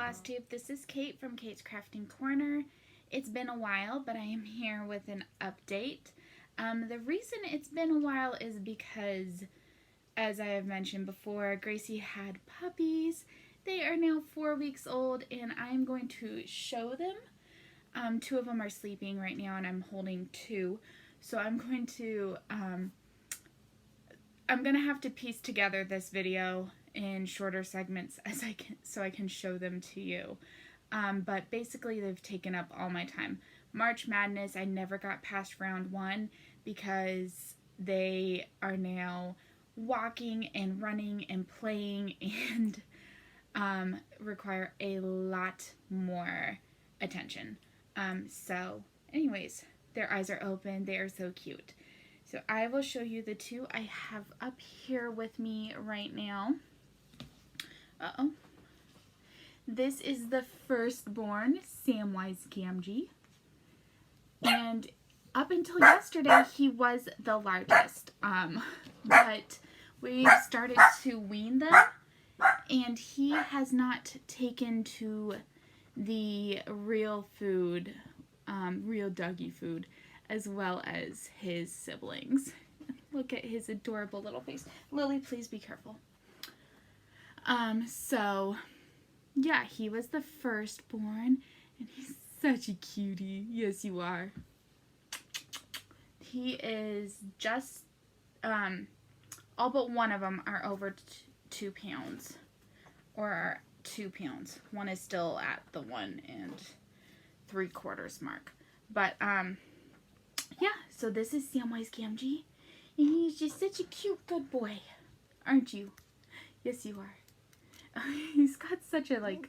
Flosstube. This is Kate from Kate's Crafting Corner. It's been a while, but I am here with an update. The reason it's been a while is because, as I have mentioned before, Gracie had puppies. They are now 4 weeks old, and I'm going to show them. 2 of them are sleeping right now, and I'm holding 2. So I'm going to have to piece together this video in shorter segments as I can, so I can show them to you. But basically they've taken up all my time. March Madness, I never got past round 1 because they are now walking and running and playing and require a lot more attention. So anyways, their eyes are open. They are so cute. So I will show you the 2 I have up here with me right now. This is the firstborn, Samwise Gamgee. And up until yesterday, he was the largest. But we started to wean them, and he has not taken to the real food, real doggy food, as well as his siblings. Look at his adorable little face. Lily, please be careful. So, yeah, he was the firstborn, and he's such a cutie. Yes, you are. He is just, all but one of them are over 2 pounds, or are 2 pounds. One is still at the 1 3/4 mark. But, yeah, so this is Samwise Gamgee, and he's just such a cute, good boy, aren't you? Yes, you are. He's got such a, like,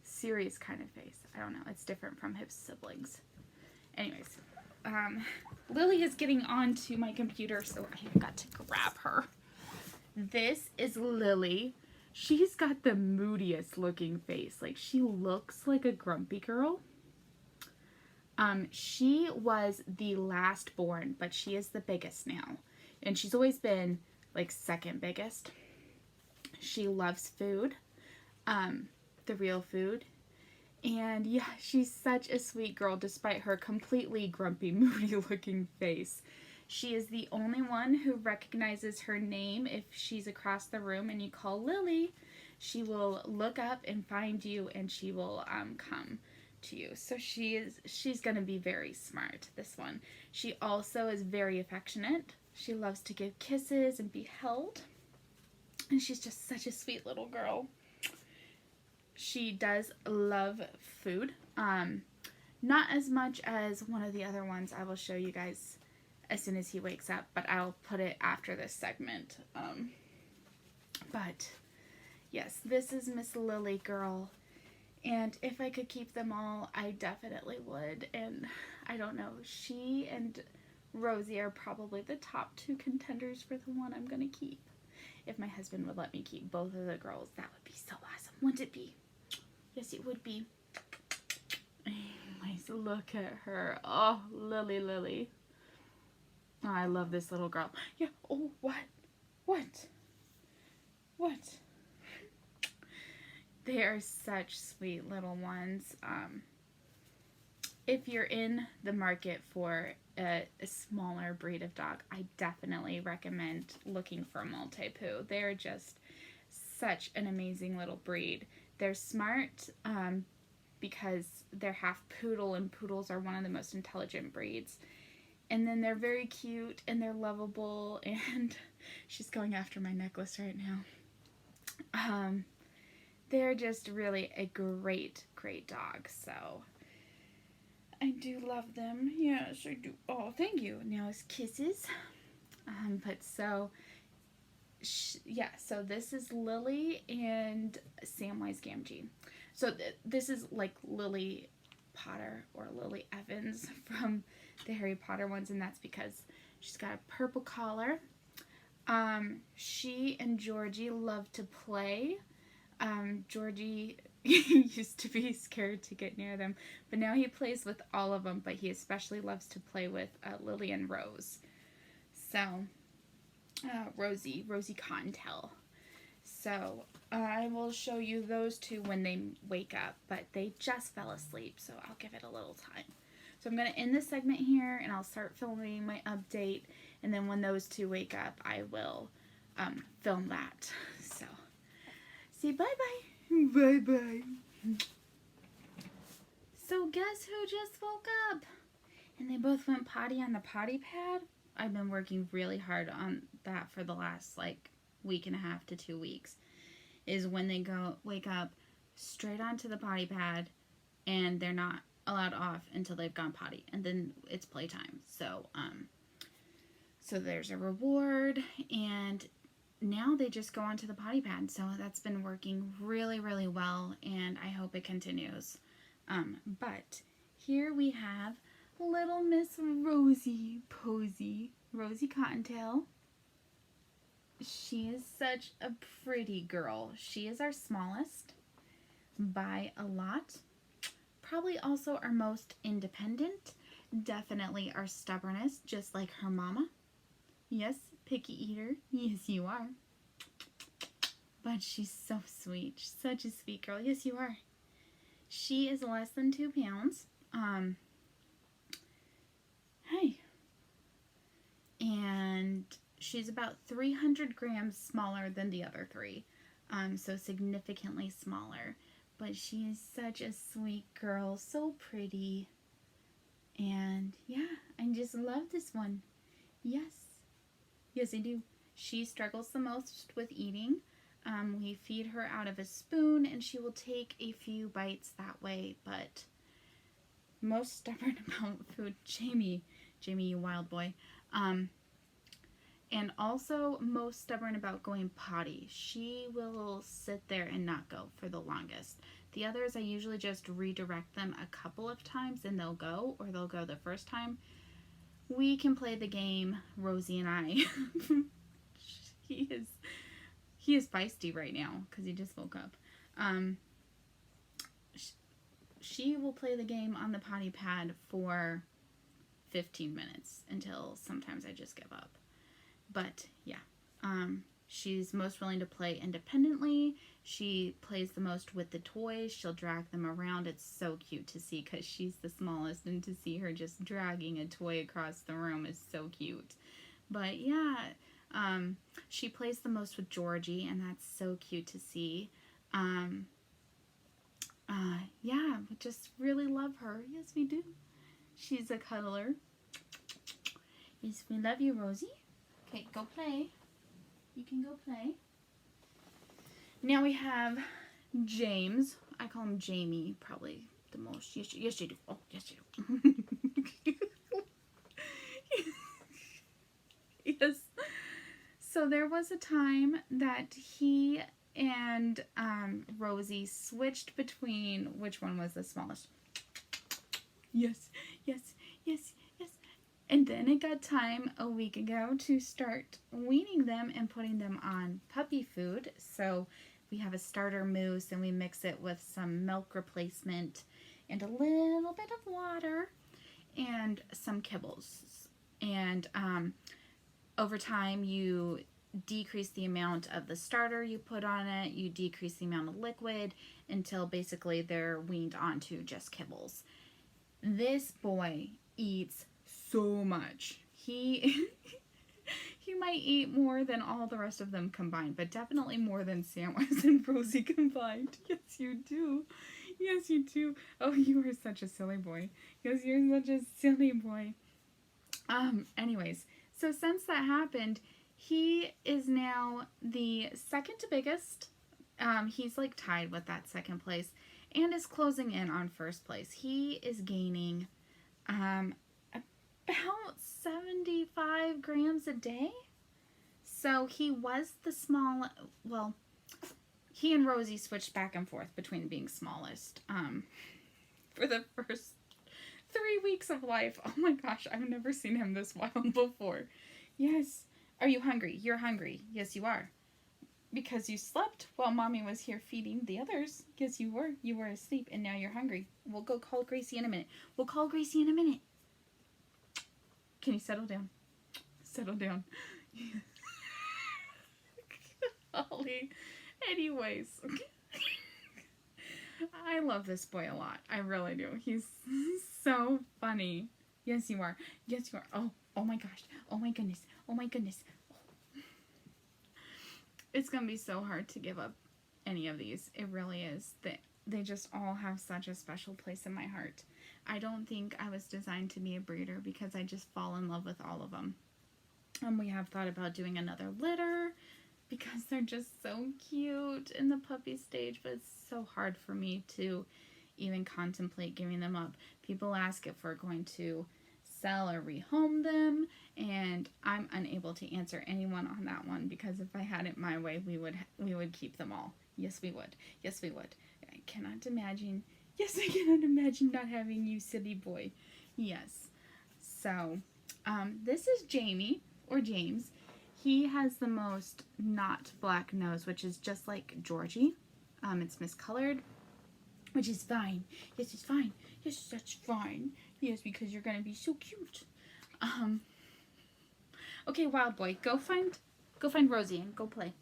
serious kind of face. I don't know. It's different from his siblings. Anyways, Lily is getting onto my computer, so I got to grab her. This is Lily. She's got the moodiest looking face. Like, she looks like a grumpy girl. She was the last born, but she is the biggest now. And she's always been, like, second biggest. She loves food, the real food, and yeah, she's such a sweet girl despite her completely grumpy, moody looking face. She is the only one who recognizes her name. If she's across the room and you call Lily, she will look up and find you, and she will come to you. So she's gonna be very smart, this one. She also is very affectionate. She loves to give kisses and be held. And she's just such a sweet little girl. She does love food. Not as much as one of the other ones I will show you guys as soon as he wakes up, but I'll put it after this segment. But yes, this is Miss Lily girl. And if I could keep them all, I definitely would. And I don't know, she and Rosie are probably the top 2 contenders for the one I'm going to keep. If my husband would let me keep both of the girls, that would be so awesome, wouldn't it be? Yes, it would be. Anyways, look at her. Oh, Lily. Oh, I love this little girl. Yeah, oh, what? They are such sweet little ones. If you're in the market for a smaller breed of dog, I definitely recommend looking for Maltipoo. They're just such an amazing little breed. They're smart because they're half poodle, and poodles are one of the most intelligent breeds. And then they're very cute, and they're lovable, and she's going after my necklace right now. They're just really a great dog, so I do love them. Yes, I do. Oh, thank you. Now it's kisses. But so, yeah, so this is Lily and Samwise Gamgee. So this is like Lily Potter or Lily Evans from the Harry Potter ones, and that's because she's got a purple collar. She and Georgie love to play. Georgie used to be scared to get near them, but now he plays with all of them, but he especially loves to play with Lily and Rose. So, Rosie Cottontail. So I will show you those two when they wake up, but they just fell asleep, so I'll give it a little time. So I'm going to end this segment here, and I'll start filming my update, and then when those two wake up, I will film that. So, say bye-bye. Bye-bye. So guess who just woke up? And they both went potty on the potty pad. I've been working really hard on that for the last, like, week and a half to 2 weeks. Is when they wake up straight onto the potty pad, and they're not allowed off until they've gone potty, and then it's playtime. So so there's a reward, and now they just go onto the potty pad. So that's been working really, really well, and I hope it continues. But here we have little Miss Rosie Posey, Rosie Cottontail. She is such a pretty girl. She is our smallest by a lot. Probably also our most independent. Definitely our stubbornest, just like her mama. Yes, picky eater. Yes, you are. But she's so sweet. She's such a sweet girl. Yes, you are. She is less than 2 pounds. Hey. And she's about 300 grams smaller than the other 3. So significantly smaller. But she is such a sweet girl. So pretty. And yeah, I just love this one. Yes. Yes, I do. She struggles the most with eating. We feed her out of a spoon, and she will take a few bites that way, but most stubborn about food, Jamie, you wild boy. And also most stubborn about going potty. She will sit there and not go for the longest. The others, I usually just redirect them a couple of times and they'll go, or they'll go the first time. We can play the game, Rosie and I. He is feisty right now because he just woke up. She will play the game on the potty pad for 15 minutes until sometimes I just give up. But yeah, she's most willing to play independently. She plays the most with the toys. She'll drag them around. It's so cute to see because she's the smallest, and to see her just dragging a toy across the room is so cute. But yeah, she plays the most with Georgie, and that's so cute to see. Yeah, we just really love her. Yes, we do. She's a cuddler. Yes, we love you, Rosie. Okay, go play. You can go play. Now we have James. I call him Jamie, probably the most. Yes, you do. Oh, yes, you do. Yes. So there was a time that he and Rosie switched between which one was the smallest. Yes, yes, yes, yes. And then it got time a week ago to start weaning them and putting them on puppy food. So we have a starter mousse, and we mix it with some milk replacement and a little bit of water and some kibbles. And over time, you decrease the amount of the starter you put on it. You decrease the amount of liquid until basically they're weaned onto just kibbles. This boy eats so much. He might eat more than all the rest of them combined, but definitely more than Samwise and Rosie combined. Yes, you do. Yes, you do. Oh, you are such a silly boy. Yes, you're such a silly boy. Anyways, so since that happened, he is now the second to biggest. He's like tied with that second place and is closing in on first place. He is gaining about 75 grams a day. So he was the small, well, he and Rosie switched back and forth between being smallest for the first 3 weeks of life. Oh my gosh, I've never seen him this wild before. Yes. Are you hungry? You're hungry. Yes, you are. Because you slept while Mommy was here feeding the others. Yes, you were. You were asleep, and now you're hungry. We'll go call Gracie in a minute. We'll call Gracie in a minute. Can you settle down? Settle down. Golly. Anyways. I love this boy a lot. I really do. He's so funny. Yes, you are. Yes, you are. Oh my gosh. Oh my goodness. Oh my goodness. It's going to be so hard to give up any of these. It really is. They just all have such a special place in my heart. I don't think I was designed to be a breeder because I just fall in love with all of them. And we have thought about doing another litter because they're just so cute in the puppy stage, but it's so hard for me to even contemplate giving them up. People ask if we're going to sell or rehome them, and I'm unable to answer anyone on that one because if I had it my way, we would keep them all. Yes, we would. Yes, we would. I cannot imagine. Yes, I cannot imagine not having you, silly boy. Yes. So, this is Jamie, or James. He has the most not black nose, which is just like Georgie. It's miscolored, which is fine. Yes, it's fine. Yes, that's fine. Yes, because you're going to be so cute. Okay, Wild Boy, go find Rosie and go play.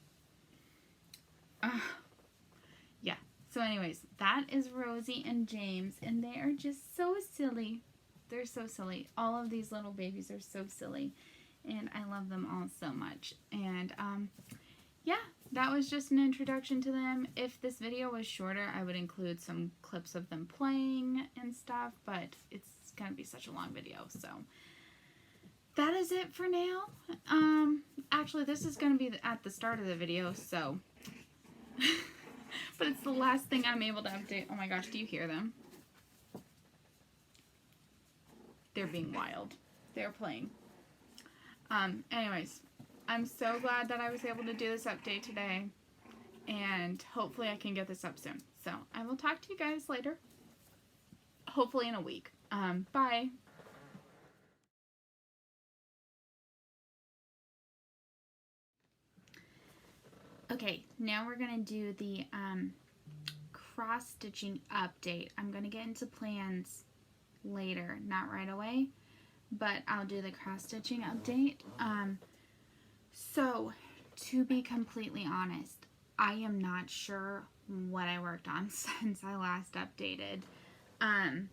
Yeah. So anyways, that is Rosie and James, and they are just so silly. They're so silly. All of these little babies are so silly, and I love them all so much. And yeah, that was just an introduction to them. If this video was shorter, I would include some clips of them playing and stuff, but it's gonna be such a long video, so that is it for now. Actually, this is gonna be at the start of the video, so but it's the last thing I'm able to update. Oh my gosh, do you hear them? They're being wild. They're playing. Anyways, I'm so glad that I was able to do this update today, and hopefully I can get this up soon. So I will talk to you guys later, hopefully in a week. Bye. Okay, now we're going to do the cross-stitching update. I'm going to get into plans later, not right away, but I'll do the cross-stitching update. So, to be completely honest, I am not sure what I worked on since I last updated. I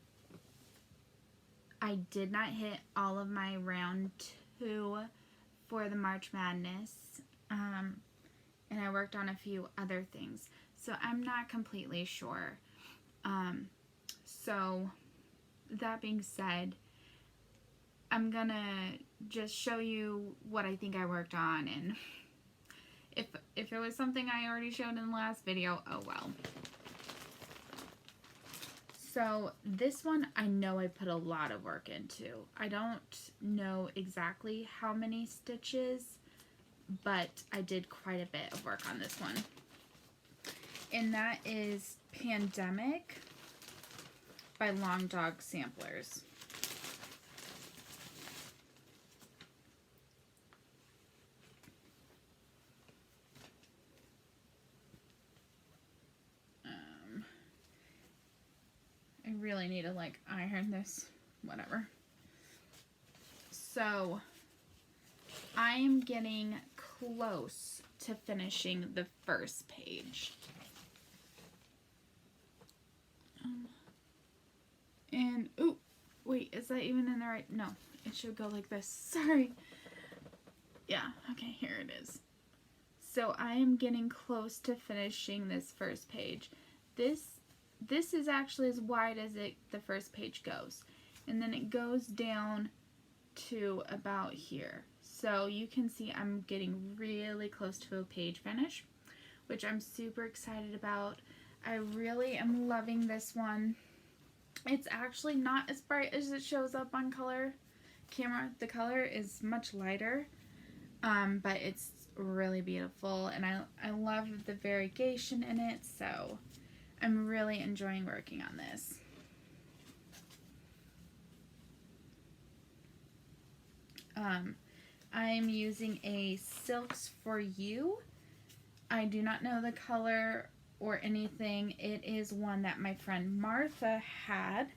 did not hit all of my round 2 for the March Madness, and I worked on a few other things, so I'm not completely sure. So, that being said, I'm gonna just show you what I think I worked on, and if it was something I already showed in the last video, oh well. So this one I know I put a lot of work into. I don't know exactly how many stitches, but I did quite a bit of work on this one. And that is Pandemic by Long Dog Samplers. I really need to like iron this, whatever. So I am getting close to finishing the first page. And, ooh, wait, is that even in the right? No, it should go like this. Sorry. Yeah, okay, here it is. So I am getting close to finishing this first page. This is actually as wide as the first page goes. And then it goes down to about here. So you can see I'm getting really close to a page finish, which I'm super excited about. I really am loving this one. It's actually not as bright as it shows up on camera. The color is much lighter, but it's really beautiful, and I love the variegation in it, so I'm really enjoying working on this. I'm using a Silks for You. I do not know the color or anything. It is one that my friend Martha had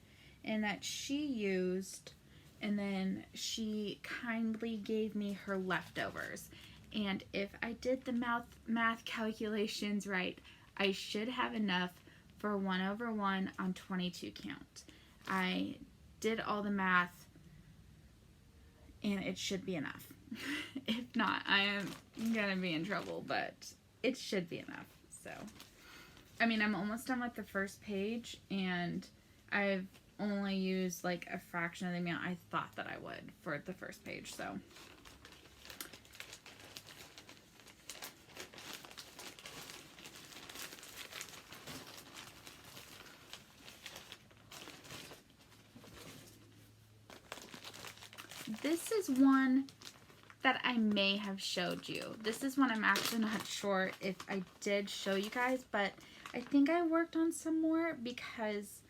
and that she used, and then she kindly gave me her leftovers. and if I did the math calculations right, I should have enough for 1/1 on 22 count. I did all the math, and it should be enough. If not, I am gonna be in trouble, but it should be enough. So, I mean, I'm almost done with the first page, and I've only used like a fraction of the amount I thought that I would for the first page, so. This is one that I may have showed you. This is one I'm actually not sure if I did show you guys, but I think I worked on some more because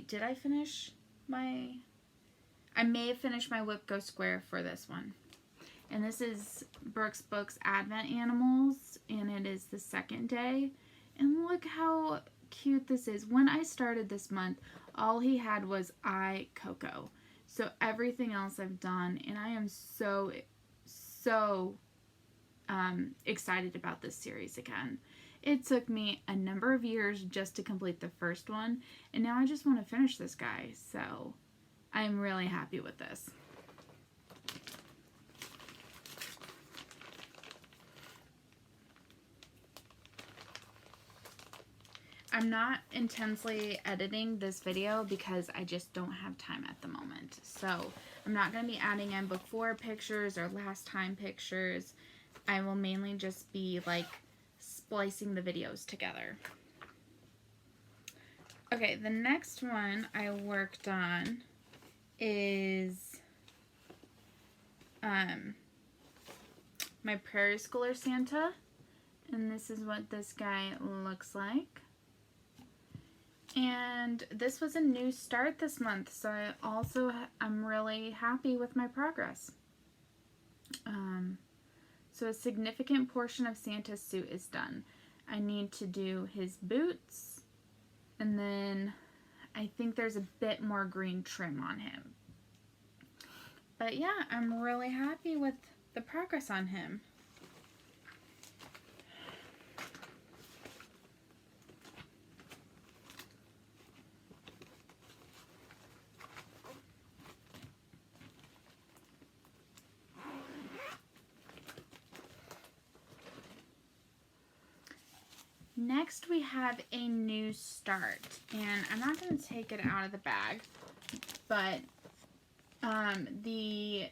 did I finish my, I may have finished my Whip Go Square for this one. And this is Brooks Books Advent Animals, and it is the second day. And look how cute this is. When I started this month, all he had was Coco. So everything else I've done, and I am so excited about this series again. It took me a number of years just to complete the first one, and now I just want to finish this guy, so I'm really happy with this. I'm not intensely editing this video because I just don't have time at the moment. So I'm not going to be adding in book 4 pictures or last time pictures. I will mainly just be like splicing the videos together. Okay, the next one I worked on is my Prairie Schooler Santa. And this is what this guy looks like. And this was a new start this month, so I'm really happy with my progress. So a significant portion of Santa's suit is done. I need to do his boots, and then I think there's a bit more green trim on him. But yeah, I'm really happy with the progress on him. Next we have a new start, and I'm not going to take it out of the bag, but the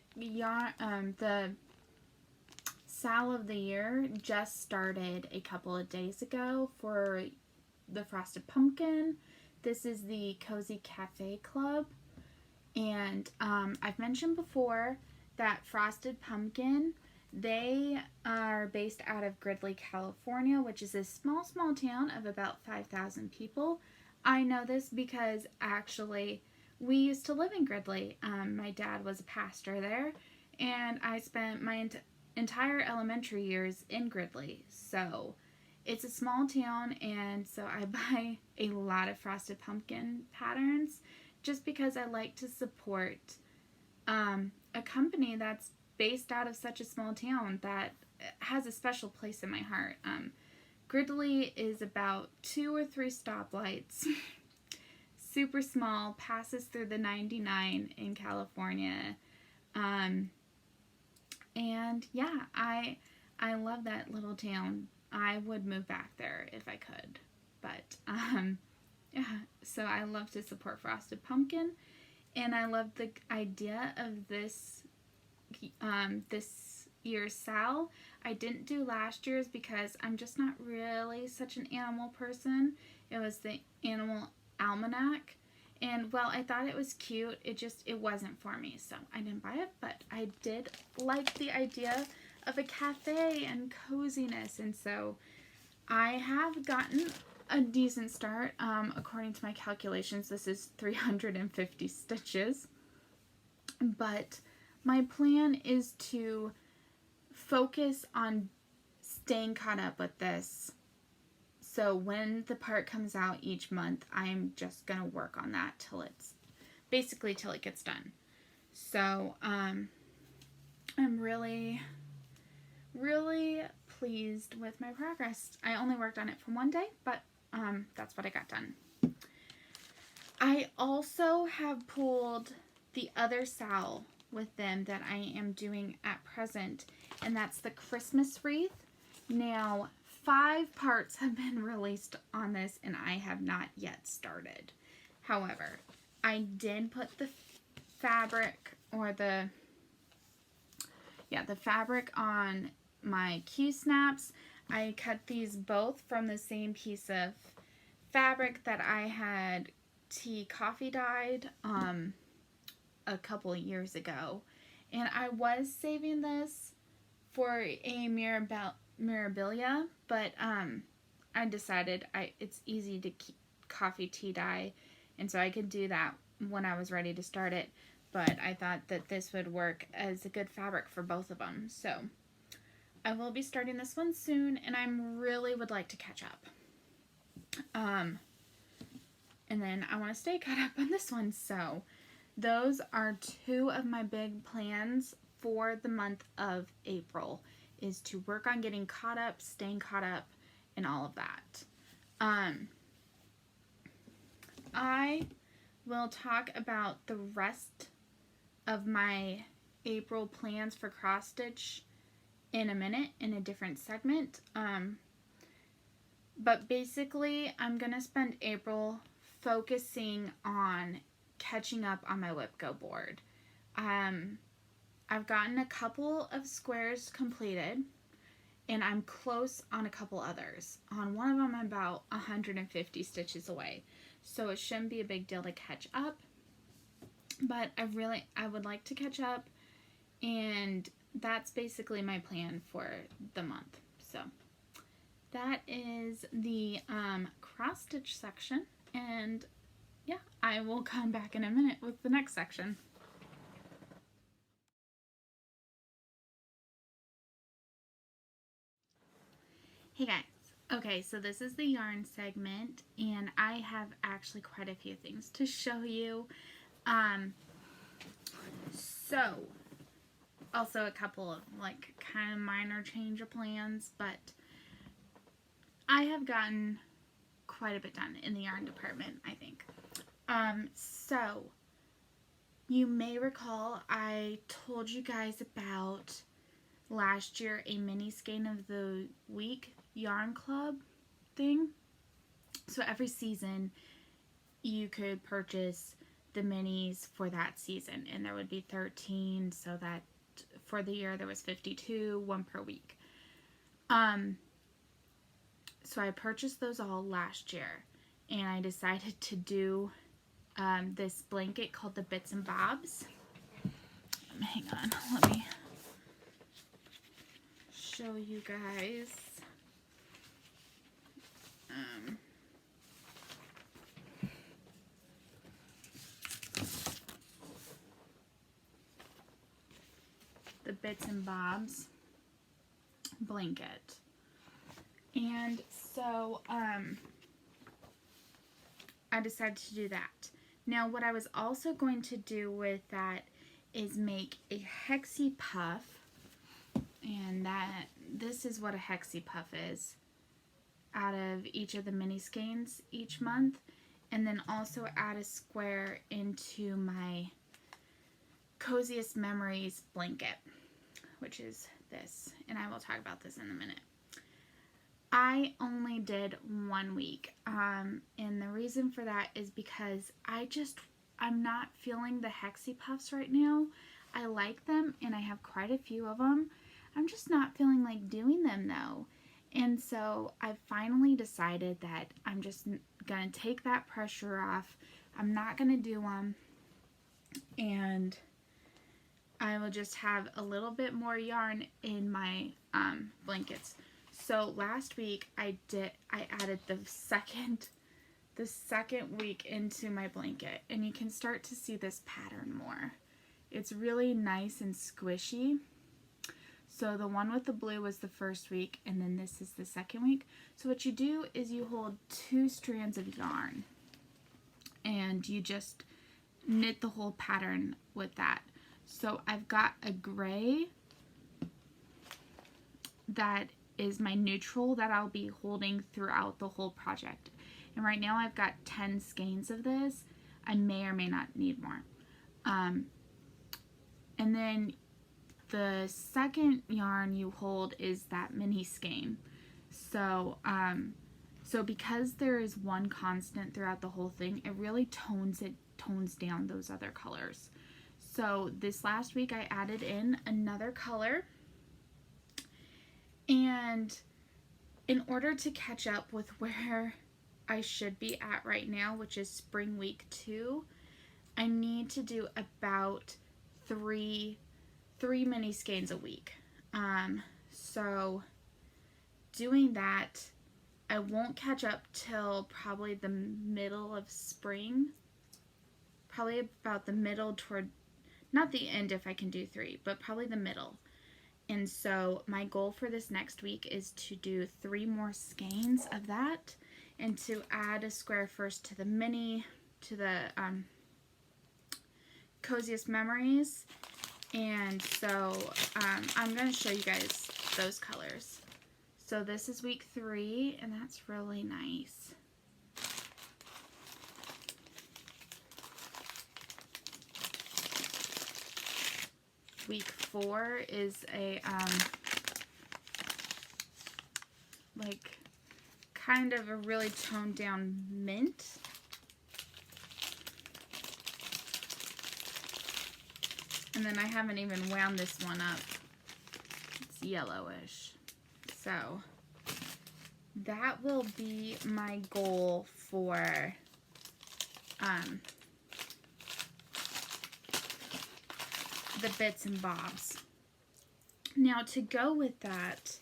Sal of the Year just started a couple of days ago for the Frosted Pumpkin. This is the Cozy Cafe Club, and I've mentioned before that Frosted Pumpkin, they are based out of Gridley, California, which is a small town of about 5,000 people. I know this because actually we used to live in Gridley. My dad was a pastor there, and I spent my entire elementary years in Gridley. So it's a small town, and so I buy a lot of Frosted Pumpkin patterns just because I like to support a company that's based out of such a small town that has a special place in my heart. Gridley is about 2 or 3 stoplights, super small, passes through the 99 in California, and yeah, I love that little town. I would move back there if I could, but yeah, so I love to support Frosted Pumpkin, and I love the idea of this year's Sal. I didn't do last year's because I'm just not really such an animal person. It was the Animal Almanac, and while I thought it was cute, it wasn't for me, so I didn't buy it. But I did like the idea of a cafe and coziness, and so I have gotten a decent start. According to my calculations, this is 350 stitches, but my plan is to focus on staying caught up with this. So when the part comes out each month, I'm just going to work on that till it gets done. So I'm really really pleased with my progress. I only worked on it for one day, but that's what I got done. I also have pulled the other Shawl with them that I am doing at present, and that's the Christmas wreath. Now, 5 parts have been released on this, and I have not yet started. However, I did put the fabric, or the fabric on my Q-snaps. I cut these both from the same piece of fabric that I had tea coffee dyed a couple of years ago, and I was saving this for a Mirabilia, but I decided it's easy to keep coffee tea dye, and so I could do that when I was ready to start it, but I thought that this would work as a good fabric for both of them. So I will be starting this one soon, and I really would like to catch up. And then I want to stay caught up on this one. So those are 2 of my big plans for the month of April, is to work on getting caught up, staying caught up, and all of that. I will talk about the rest of my April plans for cross stitch in a minute in a different segment. But basically, I'm going to spend April focusing on catching up on my Whip Go board. I've gotten a couple of squares completed, and I'm close on a couple others. On one of them, I'm about 150 stitches away, so it shouldn't be a big deal to catch up. But I would like to catch up, and that's basically my plan for the month. So that is the cross stitch section, and yeah, I will come back in a minute with the next section. Hey guys, okay, so this is the yarn segment, and I have actually quite a few things to show you. So also a couple of like kind of minor change of plans, but I have gotten quite a bit done in the yarn department, I think. So you may recall I told you guys about last year a mini skein of the week yarn club thing. So every season you could purchase the minis for that season, and there would be 13, so that for the year there was 52, 1 per week. So I purchased those all last year, and I decided to do this blanket called the Bits and Bobs. Hang on, let me show you guys. The Bits and Bobs blanket. And so I decided to do that. Now what I was also going to do with that is make a hexie puff, and this is what a hexie puff is out of each of the mini skeins each month, and then also add a square into my Coziest Memories blanket, which is this, and I will talk about this in a minute. I only did 1 week, and the reason for that is because I'm not feeling the hexie puffs right now. I like them, and I have quite a few of them. I'm just not feeling like doing them though, and so I finally decided that I'm just gonna take that pressure off. I'm not gonna do them, and I will just have a little bit more yarn in my blankets. So last week I added the second week into my blanket, and you can start to see this pattern more. It's really nice and squishy. So the one with the blue was the first week, and then this is the second week. So what you do is you hold 2 strands of yarn, and you just knit the whole pattern with that. So I've got a gray that is my neutral that I'll be holding throughout the whole project. And right now I've got 10 skeins of this. I may or may not need more. And then the second yarn you hold is that mini skein. So, so because there is one constant throughout the whole thing, it really tones down those other colors. So this last week I added in another color, and in order to catch up with where I should be at right now, which is spring week 2, I need to do about three mini skeins a week. So doing that, I won't catch up till probably the middle of spring. Probably about the middle toward, not the end if I can do 3, but probably the middle. And so my goal for this next week is to do 3 more skeins of that, and to add a square first to the mini, to the Coziest Memories. And so I'm going to show you guys those colors. So this is week 3, and that's really nice. Week 4 is a like kind of a really toned down mint. And then I haven't even wound this one up. It's yellowish. So that will be my goal for the bits and bobs. Now, to go with that,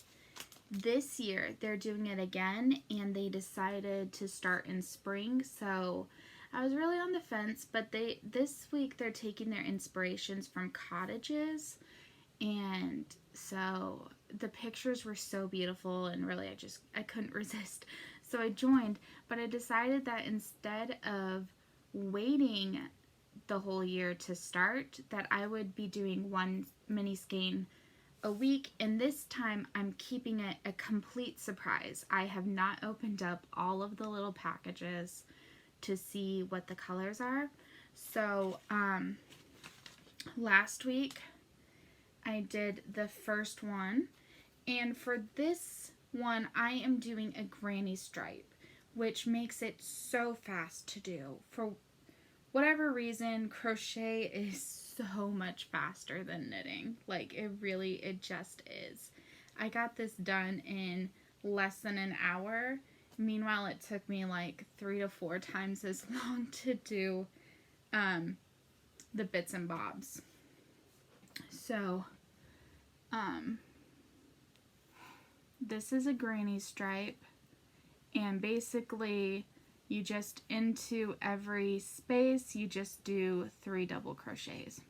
this year they're doing it again, and they decided to start in spring. So I was really on the fence, but this week they're taking their inspirations from cottages, and so the pictures were so beautiful, and really I couldn't resist. So I joined, but I decided that instead of waiting the whole year to start, that I would be doing 1 mini skein a week, and this time I'm keeping it a complete surprise. I have not opened up all of the little packages to see what the colors are. So last week I did the first one, and for this one I am doing a granny stripe, which makes it so fast to do. For whatever reason, crochet is so much faster than knitting. Like, it just is. I got this done in less than an hour. Meanwhile, it took me like 3 to 4 times as long to do the bits and bobs. So, this is a granny stripe, and basically you just, into every space, you just do 3 double crochets.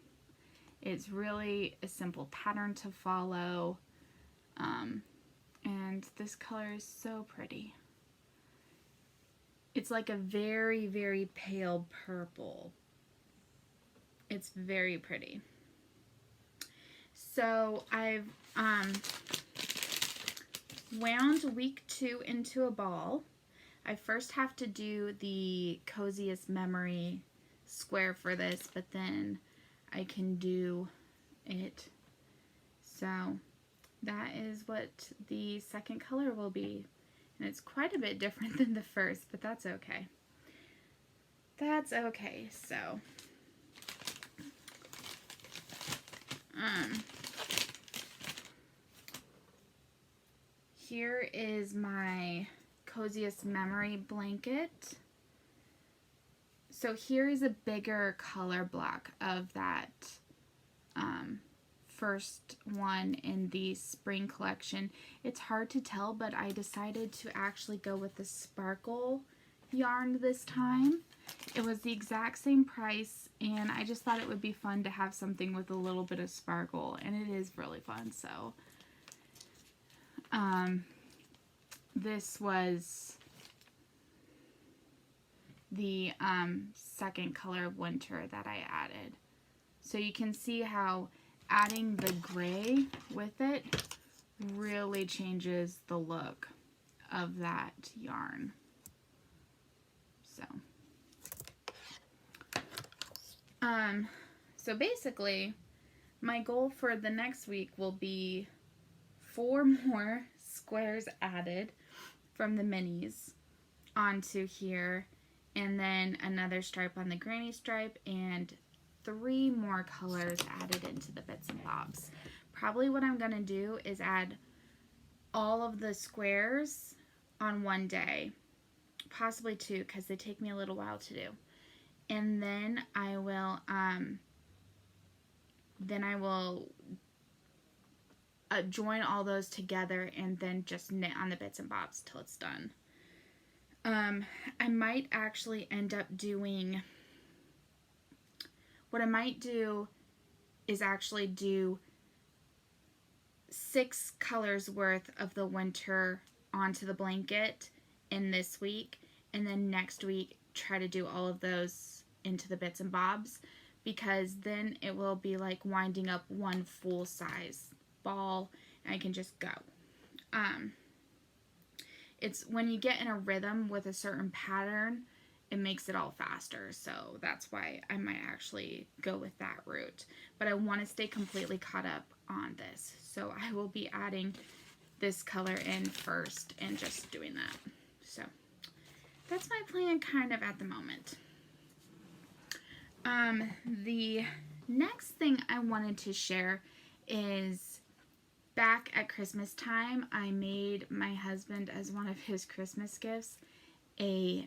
It's really a simple pattern to follow, and this color is so pretty. It's like a very, very pale purple. It's very pretty. So I've wound week 2 into a ball. I first have to do the Coziest Memory square for this, but then I can do it. So that is what the second color will be. And it's quite a bit different than the first, but that's okay. That's okay. So here is my Coziest Memory blanket. So here is a bigger color block of that first one in the spring collection. It's hard to tell, but I decided to actually go with the sparkle yarn this time. It was the exact same price, and I just thought it would be fun to have something with a little bit of sparkle, and it is really fun. So this was the second color of winter that I added. So you can see how adding the gray with it really changes the look of that yarn. So basically, my goal for the next week will be 4 more squares added from the minis onto here, and then another stripe on the granny stripe, and 3 more colors added into the bits and bobs. Probably what I'm going to do is add all of the squares on one day, possibly 2, because they take me a little while to do. And then I will join all those together and then just knit on the bits and bobs till it's done. I might actually end up doing, what I might do is actually do 6 colors worth of the winter onto the blanket in this week, and then next week try to do all of those into the bits and bobs, because then it will be like winding up one full size ball and I can just go. It's when you get in a rhythm with a certain pattern, it makes it all faster. So that's why I might actually go with that route. But I want to stay completely caught up on this. So I will be adding this color in first and just doing that. So that's my plan kind of at the moment. The next thing I wanted to share is back at Christmas time, I made my husband, as one of his Christmas gifts, a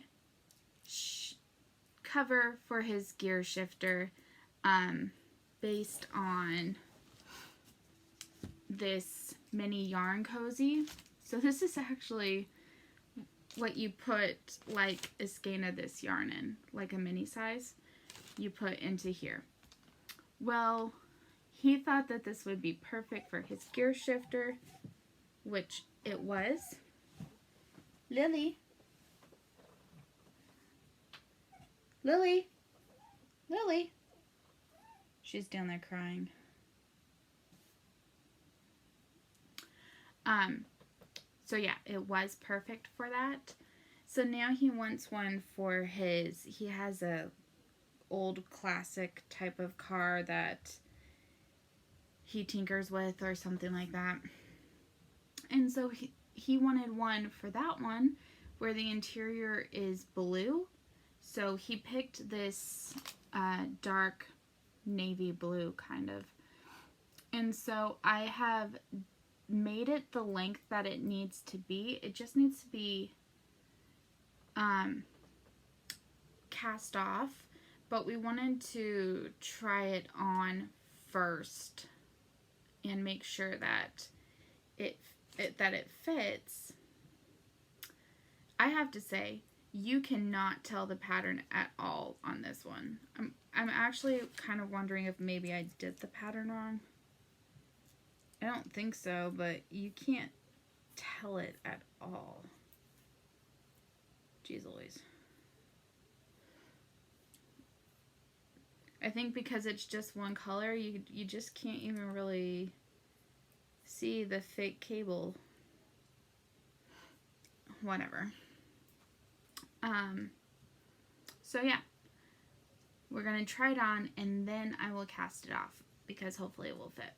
cover for his gear shifter based on this mini yarn cozy. So this is actually what you put like a skein of this yarn in, like a mini size, you put into here. Well, he thought that this would be perfect for his gear shifter, which it was. Lily. Lily. Lily. She's down there crying. So yeah, it was perfect for that. So now he wants one for his, he has a old classic type of car that he tinkers with or something like that. And so he wanted one for that one where the interior is blue. So he picked this dark navy blue kind of. And so I have made it the length that it needs to be. It just needs to be cast off, but we wanted to try it on first and make sure that it fits. I have to say, you cannot tell the pattern at all on this one. I'm actually kind of wondering if maybe I did the pattern wrong. I don't think so, but you can't tell it at all. Jeez Louise. I think because it's just one color, you just can't even really see the fake cable. Whatever. So yeah, we're going to try it on and then I will cast it off because hopefully it will fit.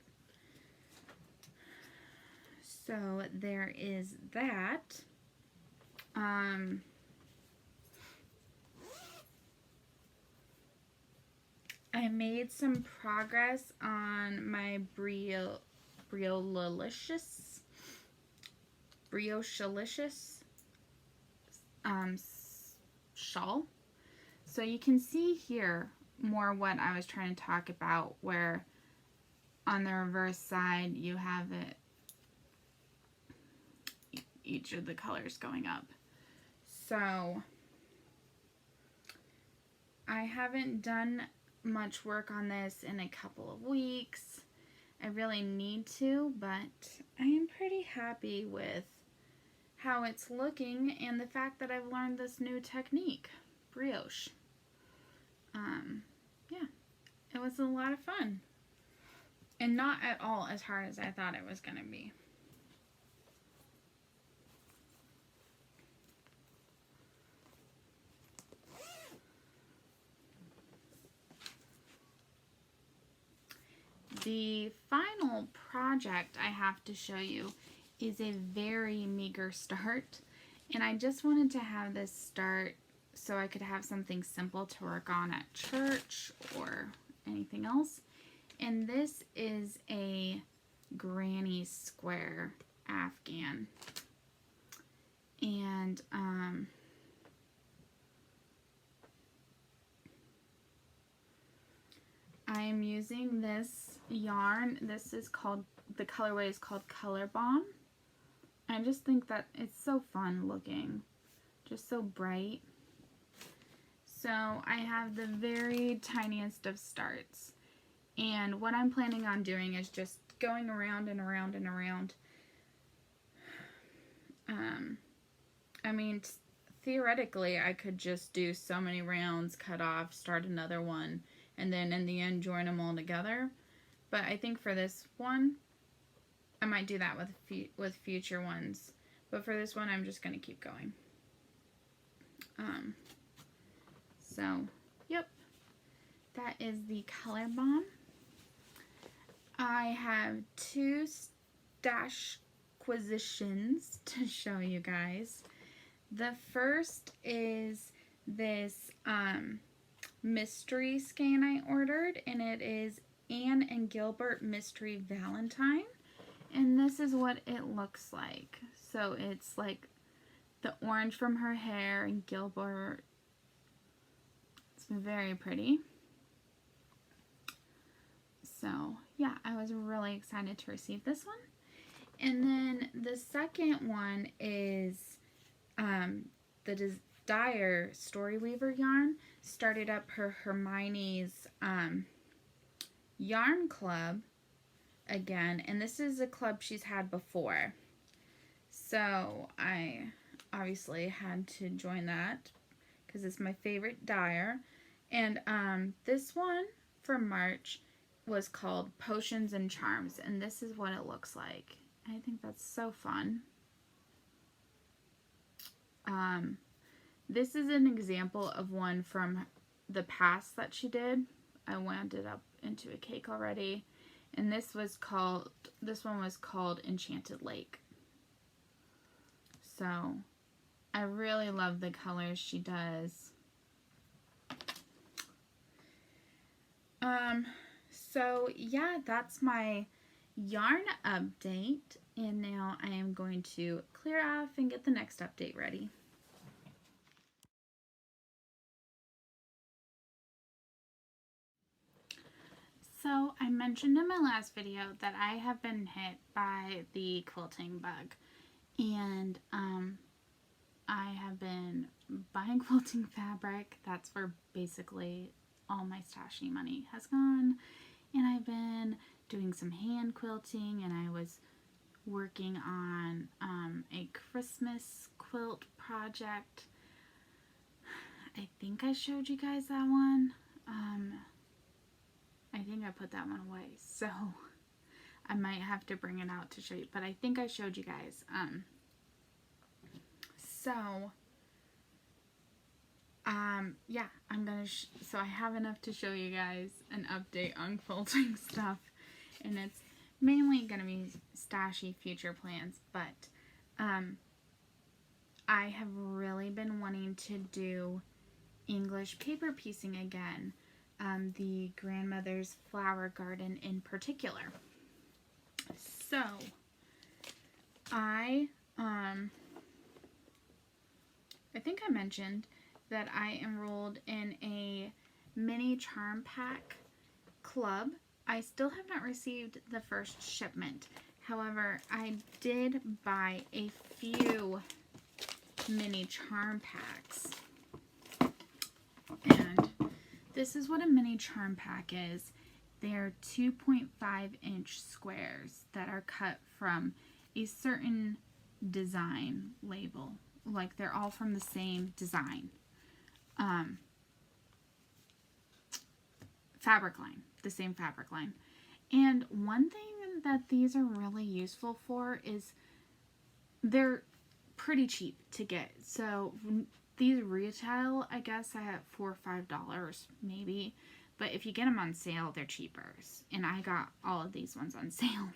So there is that. I made some progress on my Brioche-licious shawl. So you can see here more what I was trying to talk about, where on the reverse side you have it, each of the colors going up. So I haven't done much work on this in a couple of weeks. I really need to, but I am pretty happy with how it's looking and the fact that I've learned this new technique, brioche. Yeah, it was a lot of fun and not at all as hard as I thought it was going to be. the final project I have to show you is a very meager start, and I just wanted to have this start so I could have something simple to work on at church or anything else. And this is a granny square Afghan. And I'm using this yarn. This is called, the colorway is called Color Bomb. I just think that it's so fun looking, just so bright. So I have the very tiniest of starts, and what I'm planning on doing is just going around and around and around. I mean, theoretically I could just do so many rounds, cut off, start another one, and then in the end join them all together. But I think for this one, I might do that with future ones. But for this one, I'm just going to keep going. So, yep. That is the Color Bomb. I have two StitchQuesitions to show you guys. The first is this mystery skein I ordered, and it is Anne and Gilbert Mystery Valentine. And this is what it looks like. So it's like the orange from her hair and Gilbert. It's very pretty. So yeah, I was really excited to receive this one. And then the second one is the Dyer Storyweaver yarn. Started up her Hermione's yarn club again, and this is a club she's had before, so I obviously had to join that because it's my favorite dyer. And this one for March was called Potions and Charms, and this is what it looks like. I think that's so fun. This is an example of one from the past that she did. I wound it up into a cake already. And this one was called Enchanted Lake. So I really love the colors she does. So yeah, that's my yarn update. And now I am going to clear off and get the next update ready. So I mentioned in my last video that I have been hit by the quilting bug, and I have been buying quilting fabric. That's where basically all my stashy money has gone, and I've been doing some hand quilting, and I was working on a Christmas quilt project. I think I showed you guys that one. I think I put that one away, so I might have to bring it out to show you, but I think I showed you guys. Yeah, I'm gonna, so I have enough to show you guys an update on quilting stuff, and it's mainly gonna be stashy future plans, but I have really been wanting to do English paper piecing again. The grandmother's flower garden in particular. So I think I mentioned that I enrolled in a mini charm pack club. I still have not received the first shipment. However, I did buy a few mini charm packs. And this is what a mini charm pack is. They're 2.5-inch squares that are cut from a certain design label. Like, they're all from the same design. Fabric line. The same fabric line. And one thing that these are really useful for is they're pretty cheap to get. So these retail, I guess, at $4 or $5 maybe. But if you get them on sale, they're cheaper. And I got all of these ones on sale.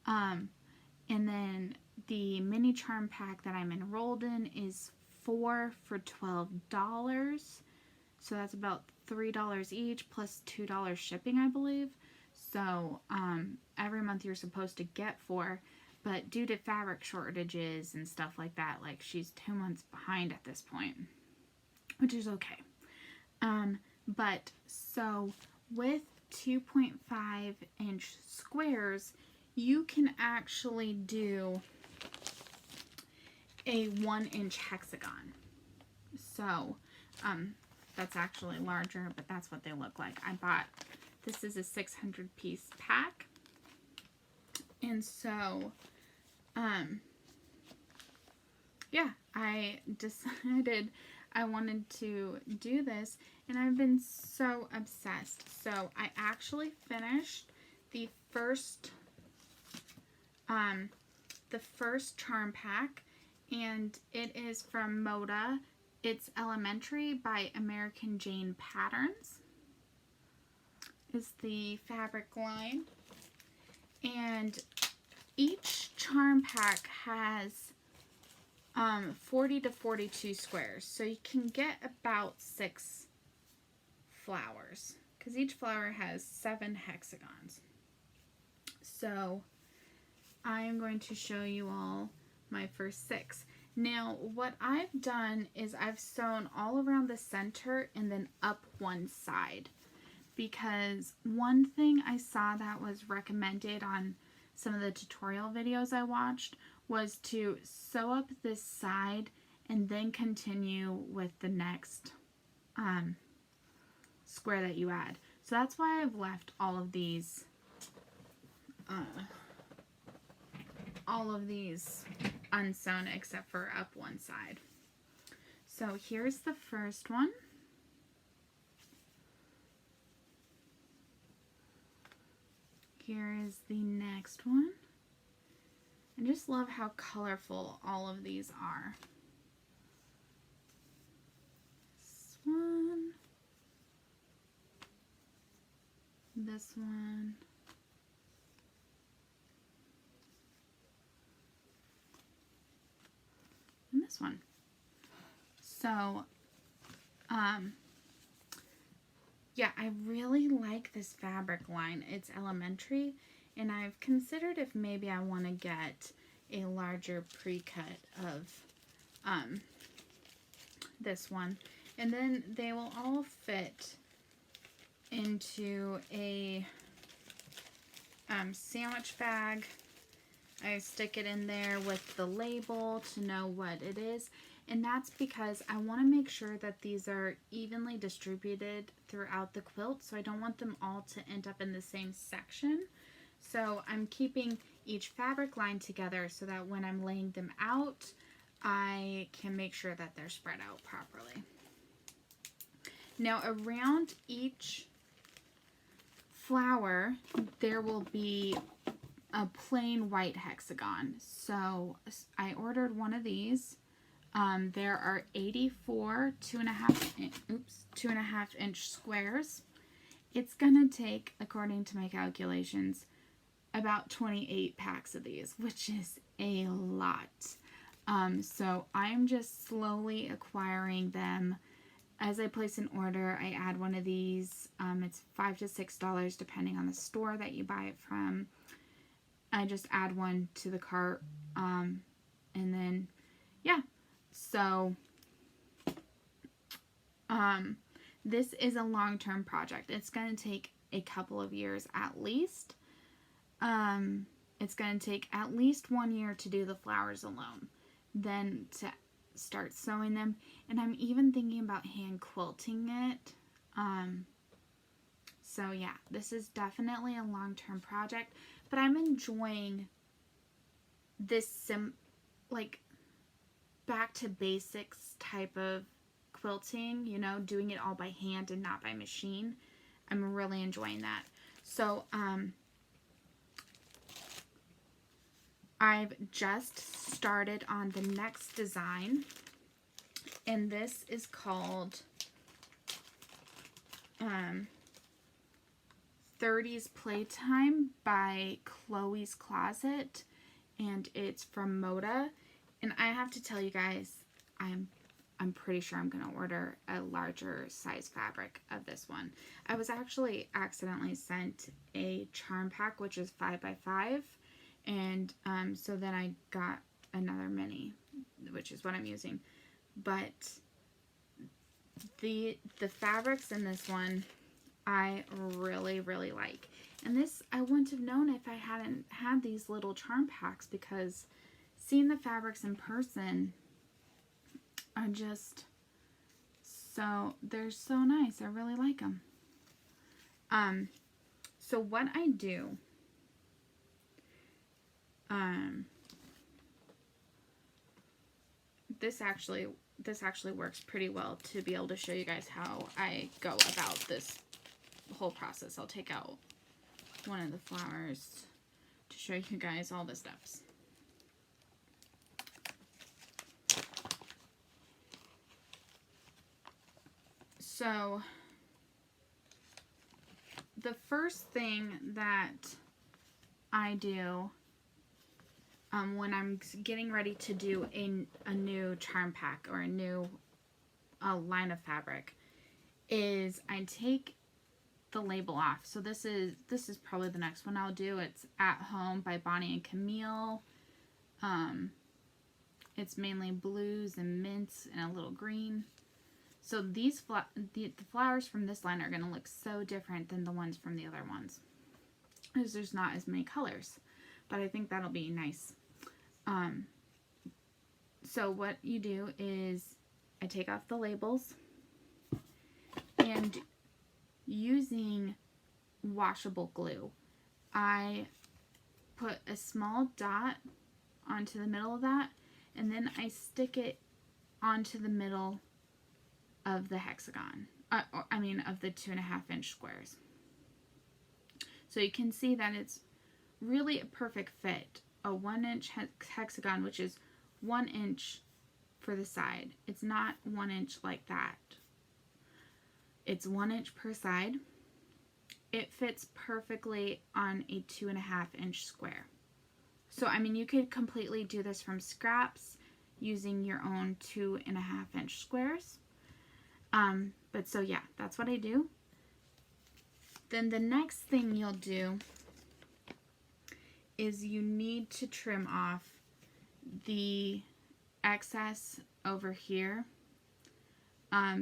And then the mini charm pack that I'm enrolled in is 4 for $12. So that's about $3 each plus $2 shipping, I believe. So every month you're supposed to get 4. But due to fabric shortages and stuff like that, like she's 2 months behind at this point, which is okay. But so with 2.5 inch squares, you can actually do a 1 inch hexagon. So that's actually larger, but that's what they look like. I bought, this is a 600 piece pack. And so, yeah, I decided I wanted to do this, and I've been so obsessed. So I actually finished the first charm pack, and it is from Moda. It's Elementary by American Jane Patterns. Is the fabric line, and each charm pack has 40 to 42 squares, so you can get about 6 flowers, because each flower has 7 hexagons. So I am going to show you all my first 6. Now what I've done is I've sewn all around the center and then up one side, because one thing I saw that was recommended on some of the tutorial videos I watched was to sew up this side and then continue with the next square that you add. So that's why I've left all of these unsewn except for up one side. So here's the first one. Here is the next one. I just love how colorful all of these are. This one. This one. And this one. So, yeah, I really like this fabric line. It's Elementary, and I've considered if maybe I want to get a larger pre-cut of this one. And then they will all fit into a sandwich bag. I stick it in there with the label to know what it is. And that's because I want to make sure that these are evenly distributed throughout the quilt, so I don't want them all to end up in the same section. So I'm keeping each fabric line together so that when I'm laying them out, I can make sure that they're spread out properly. Now around each flower, there will be a plain white hexagon. So I ordered one of these. There are 84 2.5 inch squares. It's gonna take, according to my calculations, about 28 packs of these, which is a lot. So I'm just slowly acquiring them. As I place an order, I add one of these. It's $5 to $6 depending on the store that you buy it from. I just add one to the cart, and then, yeah. So, this is a long-term project. It's going to take a couple of years at least. It's going to take at least 1 year to do the flowers alone, then to start sewing them. And I'm even thinking about hand quilting it. So yeah, this is definitely a long-term project, but I'm enjoying this like back to basics type of quilting, you know, doing it all by hand and not by machine. I'm really enjoying that. So I've just started on the next design, and this is called 30s Playtime by Chloe's Closet, and it's from Moda. And I have to tell you guys, I'm pretty sure I'm gonna order a larger size fabric of this one. I was actually accidentally sent a charm pack, which is 5x5, and so then I got another mini, which is what I'm using. But the fabrics in this one I really, really like. And this I wouldn't have known if I hadn't had these little charm packs, because seeing the fabrics in person are just they're so nice. I really like them. So what I do, this actually works pretty well to be able to show you guys how I go about this whole process. I'll take out one of the flowers to show you guys all the steps. So the first thing that I do when I'm getting ready to do a new charm pack or a new line of fabric is I take the label off. So this is probably the next one I'll do. It's At Home by Bonnie and Camille. It's mainly blues and mints and a little green. So these the flowers from this line are going to look so different than the ones from the other ones, because there's not as many colors, but I think that'll be nice. So what you do is I take off the labels, and using washable glue, I put a small dot onto the middle of that, and then I stick it onto the middle of the hexagon, of the 2.5-inch squares. So you can see that it's really a perfect fit. A 1-inch hexagon, which is 1 inch for the side. It's not 1 inch like that. It's 1 inch per side. It fits perfectly on a 2.5-inch square. So, you could completely do this from scraps using your own 2.5-inch squares. But so yeah, that's what I do. Then the next thing you'll do is you need to trim off the excess over here,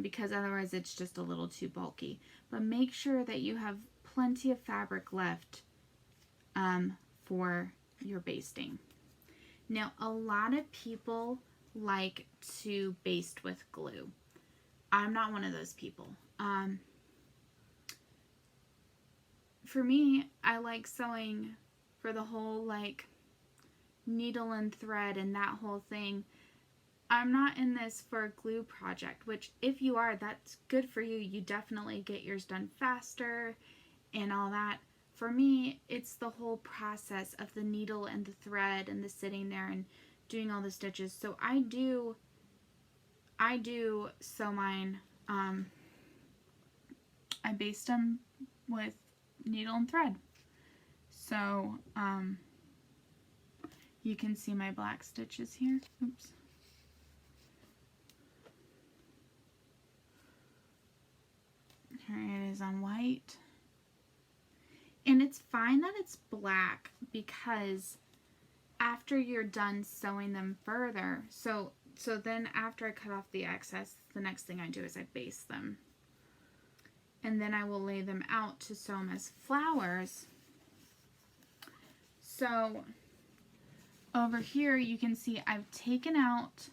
because otherwise it's just a little too bulky. But make sure that you have plenty of fabric left for your basting. Now, a lot of people like to baste with glue. I'm not one of those people. For me, I like sewing for the whole needle and thread and that whole thing. I'm not in this for a glue project, which if you are, that's good for you. You definitely get yours done faster and all that. For me, it's the whole process of the needle and the thread and the sitting there and doing all the stitches. So I do sew mine. I baste them with needle and thread. So, you can see my black stitches here. Oops. Here it is on white. And it's fine that it's black, because after you're done sewing them further, so then after I cut off the excess, the next thing I do is I baste them. And then I will lay them out to sew them as flowers. So over here you can see I've taken out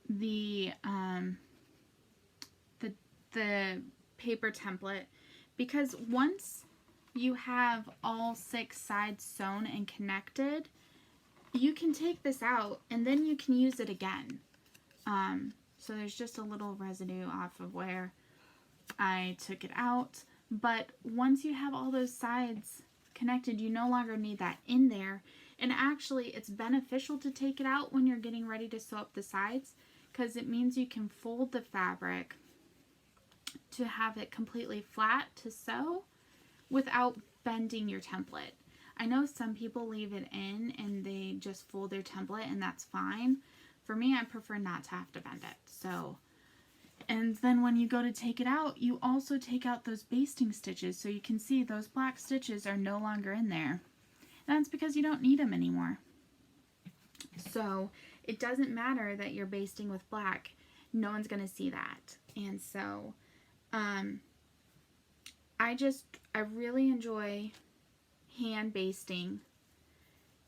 the paper template, because once you have all 6 sides sewn and connected, you can take this out and then you can use it again. So there's just a little residue off of where I took it out, but once you have all those sides connected, you no longer need that in there. And actually, it's beneficial to take it out when you're getting ready to sew up the sides, because it means you can fold the fabric to have it completely flat to sew without bending your template. I know some people leave it in and they just fold their template, and that's fine. For me, I prefer not to have to bend it. So, and then when you go to take it out, you also take out those basting stitches, so you can see those black stitches are no longer in there. And that's because you don't need them anymore. So it doesn't matter that you're basting with black. No one's going to see that. And so I really enjoy hand basting,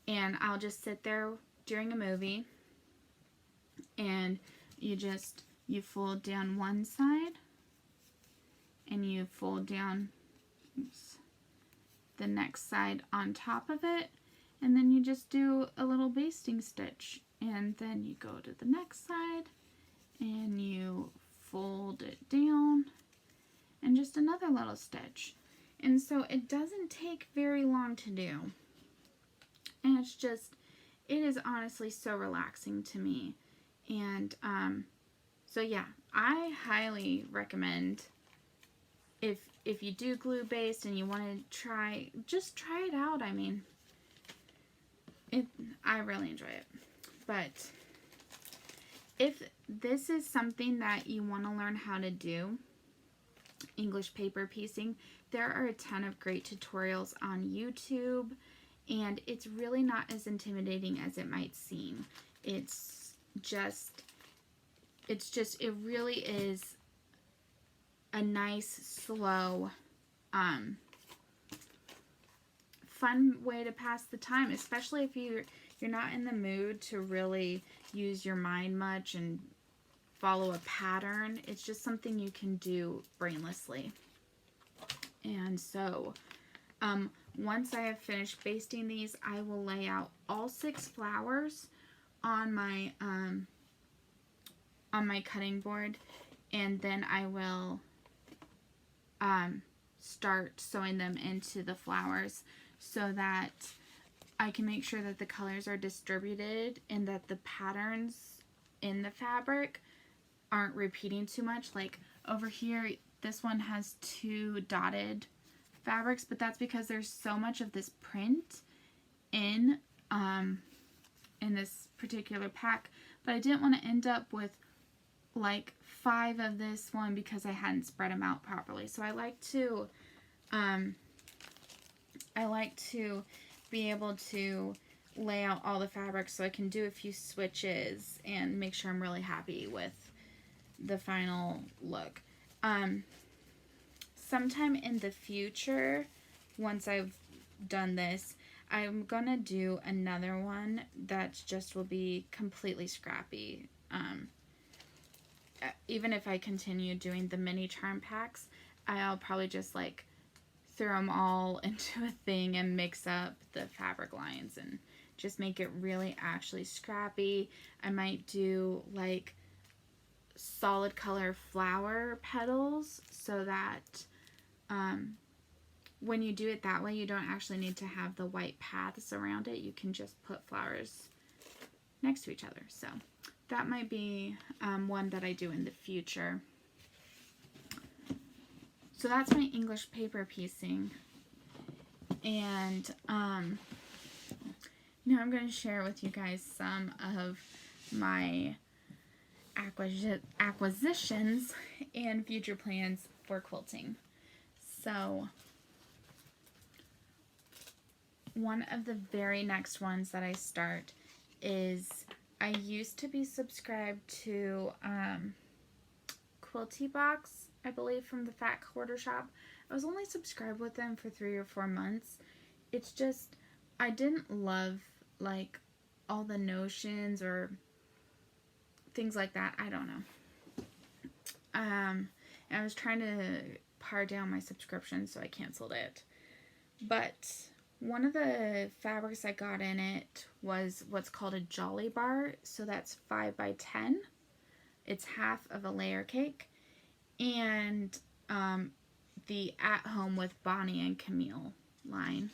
and I'll just sit there during a movie, and you fold down one side, and you fold down the next side on top of it, and then you just do a little basting stitch, and then you go to the next side and you fold it down and just another little stitch. And so it doesn't take very long to do, and it is honestly so relaxing to me. And so yeah, I highly recommend, if you do glue based and you want to just try it out. I mean, I really enjoy it. But if this is something that you want to learn how to do, English paper piecing, there are a ton of great tutorials on YouTube, and it's really not as intimidating as it might seem. It really is a nice, slow, fun way to pass the time, especially if you're not in the mood to really use your mind much and follow a pattern. It's just something you can do brainlessly. And so once I have finished basting these, I will lay out all 6 flowers on my cutting board, and then I will start sewing them into the flowers so that I can make sure that the colors are distributed and that the patterns in the fabric aren't repeating too much. Like over here, this one has 2 dotted fabrics, but that's because there's so much of this print in this particular pack. But I didn't want to end up with like 5 of this one because I hadn't spread them out properly. So I like to be able to lay out all the fabrics so I can do a few switches and make sure I'm really happy with the final look. Sometime in the future, once I've done this, I'm gonna do another one that just will be completely scrappy. Even if I continue doing the mini charm packs, I'll probably just like throw them all into a thing and mix up the fabric lines and just make it really actually scrappy. I might do like solid color flower petals so that when you do it that way, you don't actually need to have the white paths around it. You can just put flowers next to each other. So that might be one that I do in the future. So that's my English paper piecing. And now I'm going to share with you guys some of my acquisitions and future plans for quilting. So one of the very next ones that I start is, I used to be subscribed to Quilty Box, I believe, from the Fat Quarter Shop. I was only subscribed with them for 3 or 4 months. It's just, I didn't love like all the notions or things like that. I don't know. And I was trying to par down my subscription, so I canceled it. But one of the fabrics I got in it was what's called a Jolly Bar. So that's 5 by 10. It's half of a layer cake. And the At Home with Bonnie and Camille line.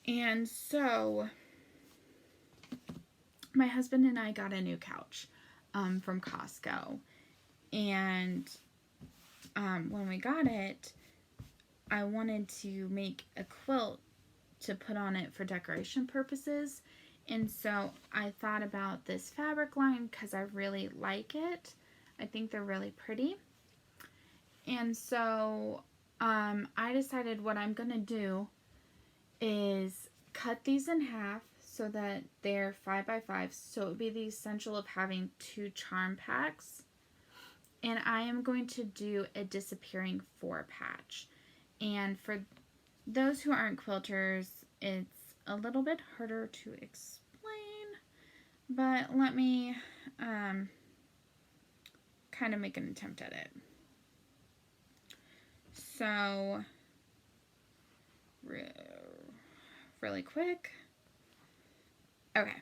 And so my husband and I got a new couch from Costco. And when we got it, I wanted to make a quilt to put on it for decoration purposes. And so I thought about this fabric line because I really like it. I think they're really pretty. And so I decided what I'm going to do is cut these in half so that they're 5x5. So it would be the essential of having 2 charm packs. And I am going to do a disappearing 4 patch. And for those who aren't quilters, it's a little bit harder to explain, but let me kind of make an attempt at it. So, really quick. Okay.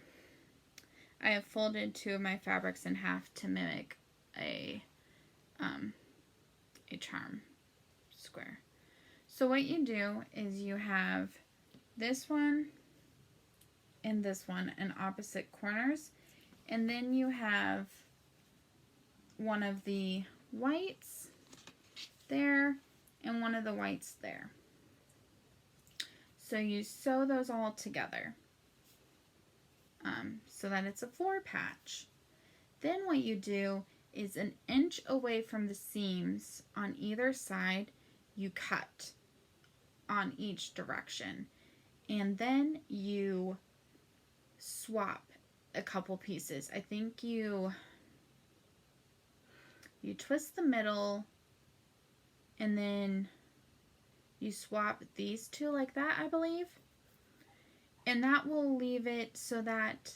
I have folded 2 of my fabrics in half to mimic a charm square. So what you do is you have this one and this one in opposite corners, and then you have one of the whites there and one of the whites there. So you sew those all together so that it's a 4 patch. Then what you do is 1 inch away from the seams on either side, you cut on each direction, and then you swap a couple pieces. I think you twist the middle, and then you swap these 2 like that, I believe, and that will leave it so that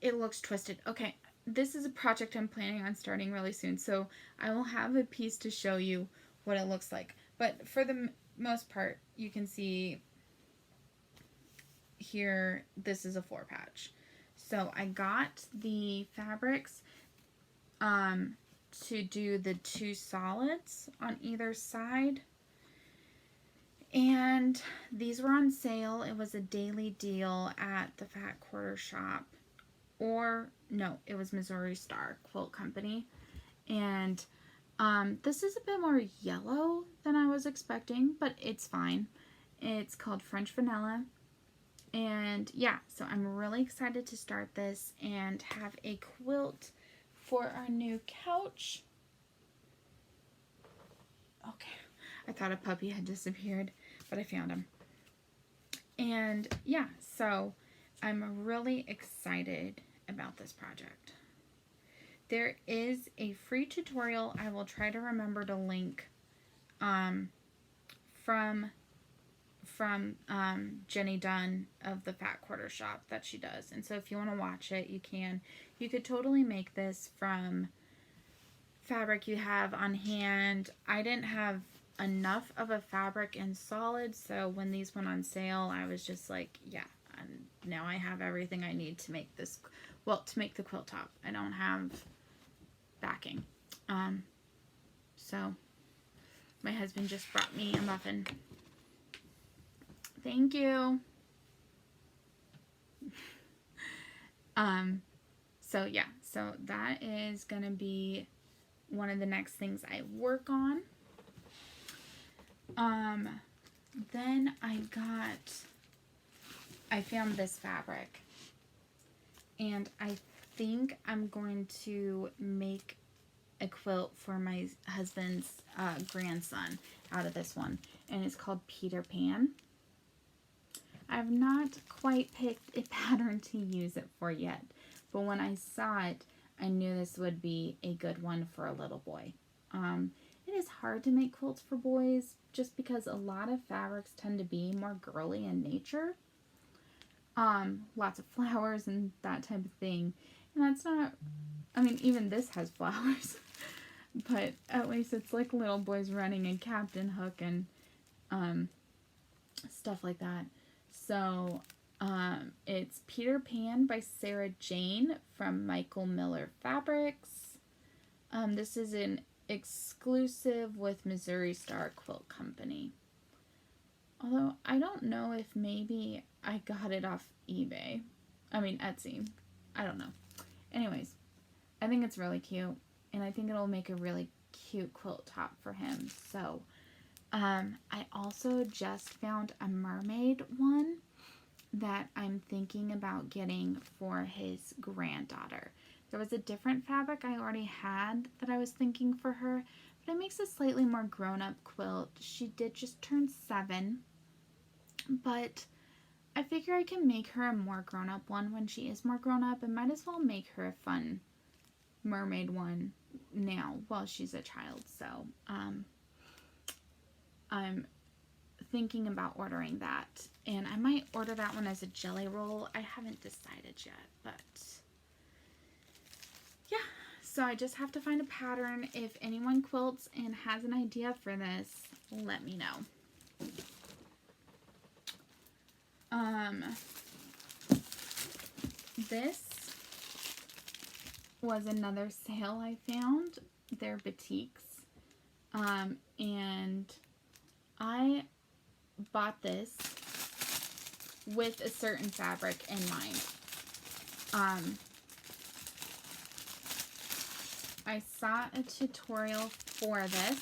it looks twisted. Okay, this is a project I'm planning on starting really soon, so I will have a piece to show you what it looks like. But for the most part, you can see here, this is a 4 patch. So I got the fabrics to do the 2 solids on either side. And these were on sale. It was a daily deal at the Fat Quarter Shop. Or, no, it was Missouri Star Quilt Company. And this is a bit more yellow than I was expecting, but it's fine. It's called French Vanilla. And yeah, so I'm really excited to start this and have a quilt for our new couch. Okay, I thought a puppy had disappeared, but I found him. And yeah, so I'm really excited about this project. There is a free tutorial I will try to remember to link from Jenny Dunn of the Fat Quarter Shop that she does. And so if you want to watch it, you can. You could totally make this from fabric you have on hand. I didn't have enough of a fabric in solid, so when these went on sale, I was just like, yeah, and now I have everything I need to make this, well, to make the quilt top. I don't have backing. So my husband just brought me a muffin. Thank you. So yeah, so that is gonna be one of the next things I work on. Then I found this fabric, and I think I'm going to make a quilt for my husband's grandson out of this one, and it's called Peter Pan. I've not quite picked a pattern to use it for yet, but when I saw it, I knew this would be a good one for a little boy. It is hard to make quilts for boys just because a lot of fabrics tend to be more girly in nature. Lots of flowers and that type of thing. And that's not, I mean, even this has flowers, but at least it's like little boys running and Captain Hook and stuff like that. So it's Peter Pan by Sarah Jane from Michael Miller Fabrics. This is an exclusive with Missouri Star Quilt Company. Although I don't know if maybe I got it off eBay. I mean Etsy. I don't know. Anyways, I think it's really cute, and I think it'll make a really cute quilt top for him. So I also just found a mermaid one that I'm thinking about getting for his granddaughter. There was a different fabric I already had that I was thinking for her, but it makes a slightly more grown-up quilt. She did just turn 7, but I figure I can make her a more grown-up one when she is more grown-up, and might as well make her a fun mermaid one now while she's a child. So I'm thinking about ordering that, and I might order that one as a jelly roll. I haven't decided yet, but yeah, so I just have to find a pattern. If anyone quilts and has an idea for this, let me know. This was another sale I found. They're batiks, and I bought this with a certain fabric in mind. I saw a tutorial for this.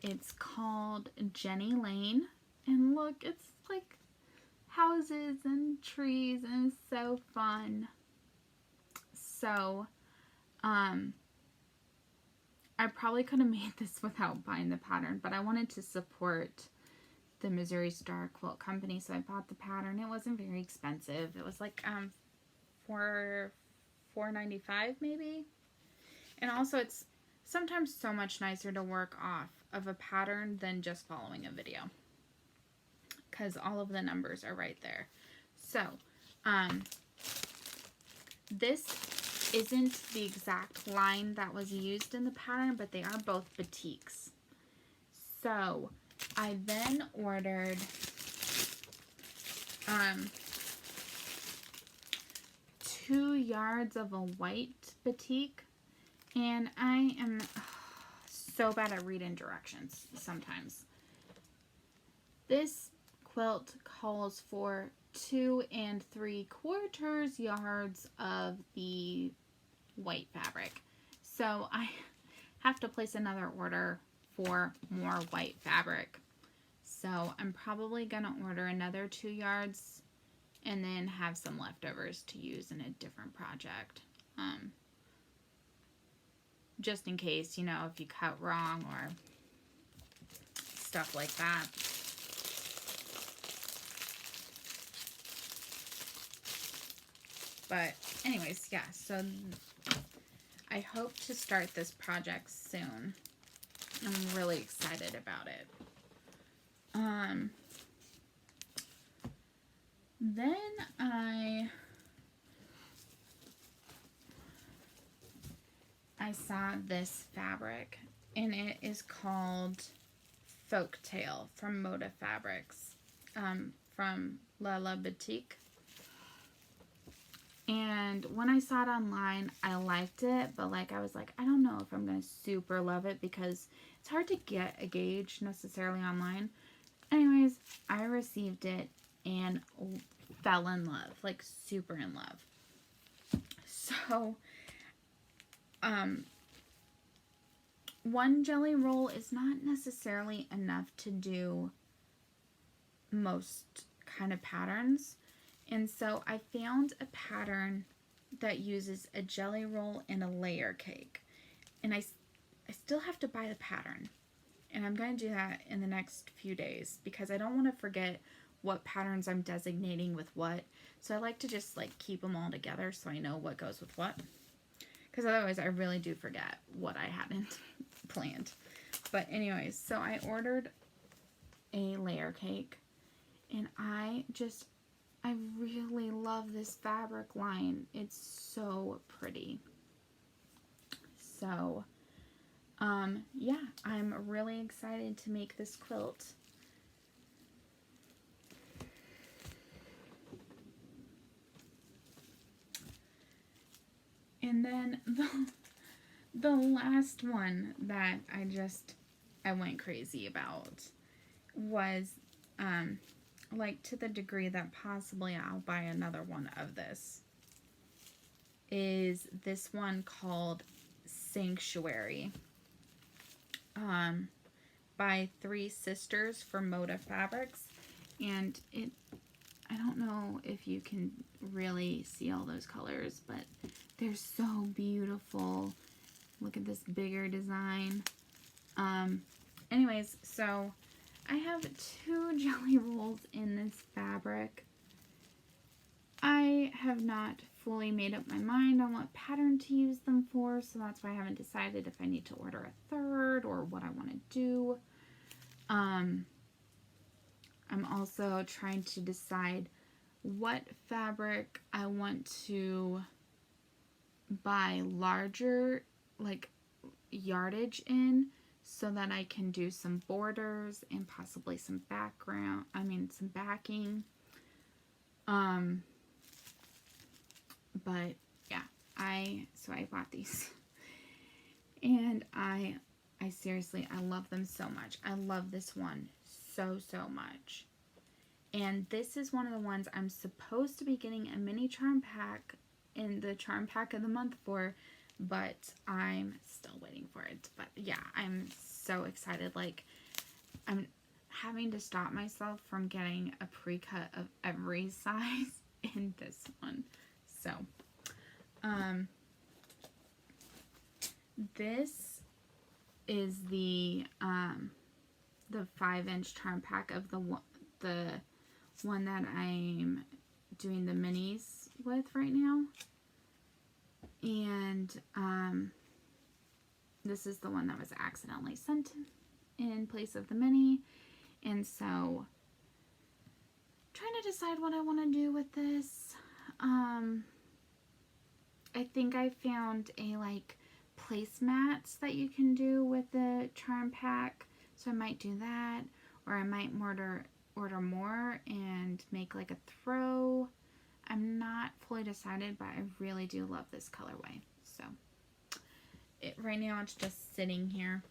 It's called Jenny Lane, and look, it's like houses and trees, and it's so fun. So I probably could have made this without buying the pattern, but I wanted to support the Missouri Star Quilt Company, so I bought the pattern. It wasn't very expensive. It was like $4.95 maybe. And also, it's sometimes so much nicer to work off of a pattern than just following a video, because all of the numbers are right there. So this isn't the exact line that was used in the pattern, but they are both batiks. So I then ordered 2 yards of a white batik, and I am so bad at reading directions sometimes. This quilt calls for 2 3/4 yards of the white fabric, so I have to place another order for more white fabric. So I'm probably gonna order another 2 yards and then have some leftovers to use in a different project, just in case, you know, if you cut wrong or stuff like that. But anyways, yeah, so I hope to start this project soon. I'm really excited about it. Then I saw this fabric, and it is called Folktale from Moda Fabrics, from Lala Boutique. And when I saw it online, I liked it, but like I was like, I don't know if I'm gonna super love it because it's hard to get a gauge necessarily online. Anyways, I received it and fell in love, like super in love. So one jelly roll is not necessarily enough to do most kind of patterns. And so I found a pattern that uses a jelly roll and a layer cake. And I still have to buy the pattern. And I'm going to do that in the next few days because I don't want to forget what patterns I'm designating with what. So I like to just like keep them all together so I know what goes with what. Because otherwise I really do forget what I hadn't planned. But anyways, so I ordered a layer cake. And I really love this fabric line. It's so pretty. So, yeah, I'm really excited to make this quilt. And then the last one that I went crazy about was, like, to the degree that possibly I'll buy another one of this, is this one called Sanctuary, by Three Sisters for Moda Fabrics. And I don't know if you can really see all those colors, but they're so beautiful. Look at this bigger design. Anyways, so I have 2 jelly rolls in this fabric. I have not fully made up my mind on what pattern to use them for, so that's why I haven't decided if I need to order a third or what I want to do. I'm also trying to decide what fabric I want to buy larger, like, yardage in, so that I can do some borders and possibly some some backing. But yeah, so I bought these. And I seriously, I love them so much. I love this one so much. And this is one of the ones I'm supposed to be getting a mini charm pack in the charm pack of the month for, but I'm still waiting for it. But yeah, I'm so excited. Like, I'm having to stop myself from getting a pre-cut of every size in this one. So, this is the 5-inch charm pack of the one that I'm doing the minis with right now. And this is the one that was accidentally sent in place of the mini. And so, trying to decide what I want to do with this. I think I found a placemats that you can do with the charm pack, so I might do that, or I might order more and make like a throw. I'm not fully decided, but I really do love this colorway. So right now it's just sitting here.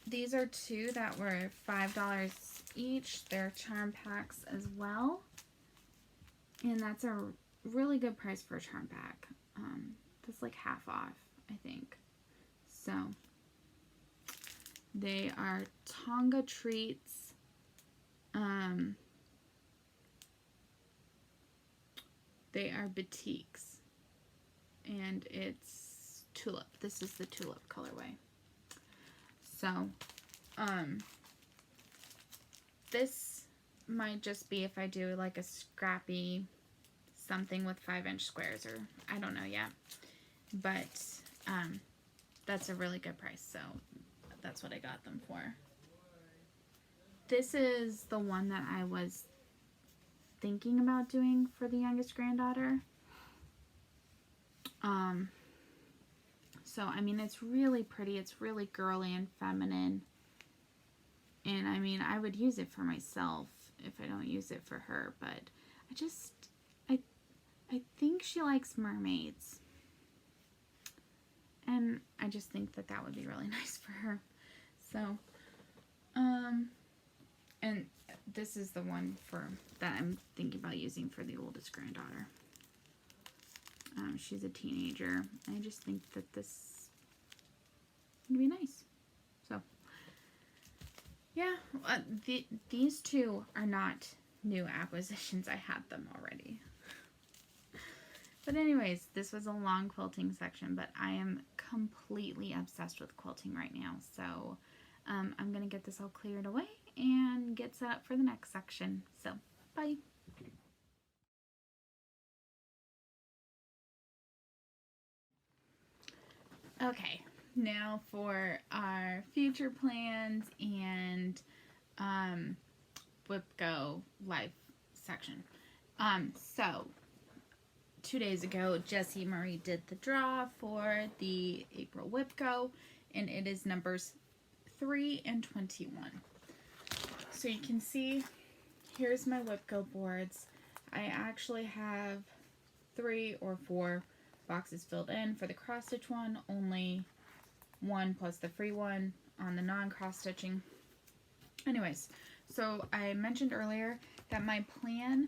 These are 2 that were $5 each. They're charm packs as well, and that's a really good price for a charm pack. That's like half off, I think. So they are Tonga Treats. They are batiks, and it's tulip. This is the tulip colorway. So, this might just be if I do like a scrappy something with 5-inch squares, or I don't know yet. But, that's a really good price, so that's what I got them for. This is the one that I was thinking about doing for the youngest granddaughter. So, I mean, it's really pretty. It's really girly and feminine. And, I mean, I would use it for myself if I don't use it for her. But I think she likes mermaids. And I just think that that would be really nice for her. So, and this is the one that I'm thinking about using for the oldest granddaughter. She's a teenager. I just think that this would be nice. So, yeah, these 2 are not new acquisitions. I had them already. But anyways, this was a long quilting section, but I am completely obsessed with quilting right now. So, I'm going to get this all cleared away and get set up for the next section. So, bye. Okay, now for our future plans and WIPGO life section. So 2 days ago, Jessie Marie did the draw for the April WIPGO, and it is numbers 3 and 21. So you can see, here's my WIPGO boards. I actually have 3 or 4 boxes filled in. For the cross stitch one, only 1 plus the free one on the non-cross stitching. Anyways, so I mentioned earlier that my plan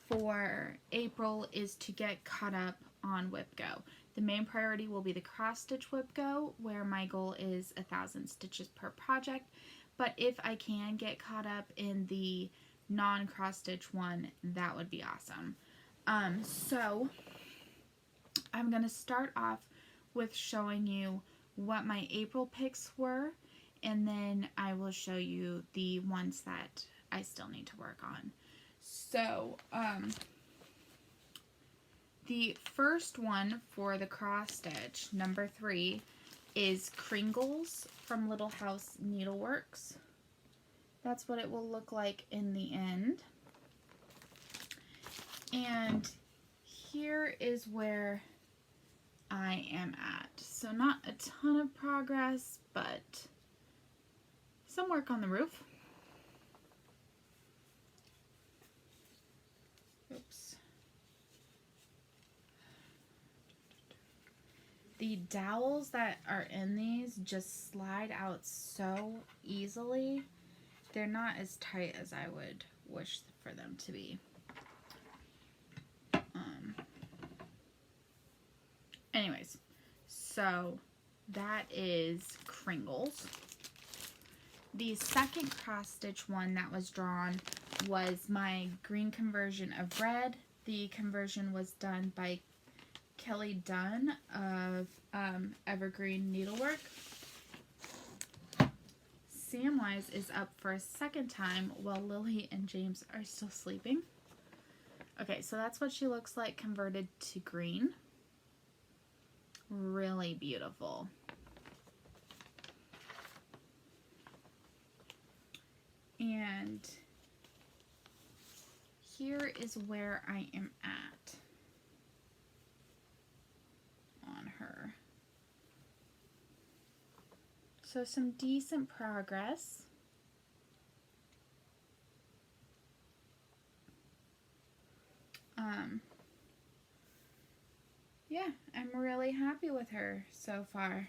for April is to get caught up on Whip Go. The main priority will be the cross stitch Whip Go, where my goal is 1,000 stitches per project. But if I can get caught up in the non-cross stitch one, that would be awesome. So I'm going to start off with showing you what my April picks were, and then I will show you the ones that I still need to work on. So, the first one for the cross stitch, number 3, is Kringles from Little House Needleworks. That's what it will look like in the end. And here is where I am at. So not a ton of progress, but some work on the roof. Oops. The dowels that are in these just slide out so easily. They're not as tight as I would wish for them to be. Anyways, so that is Kringles. The second cross stitch one that was drawn was my green conversion of red. The conversion was done by Kelly Dunn of Evergreen Needlework. Samwise is up for a second time while Lily and James are still sleeping. Okay, so that's what she looks like converted to green. Really beautiful. And here is where I am at on her. So some decent progress. Yeah, I'm really happy with her so far.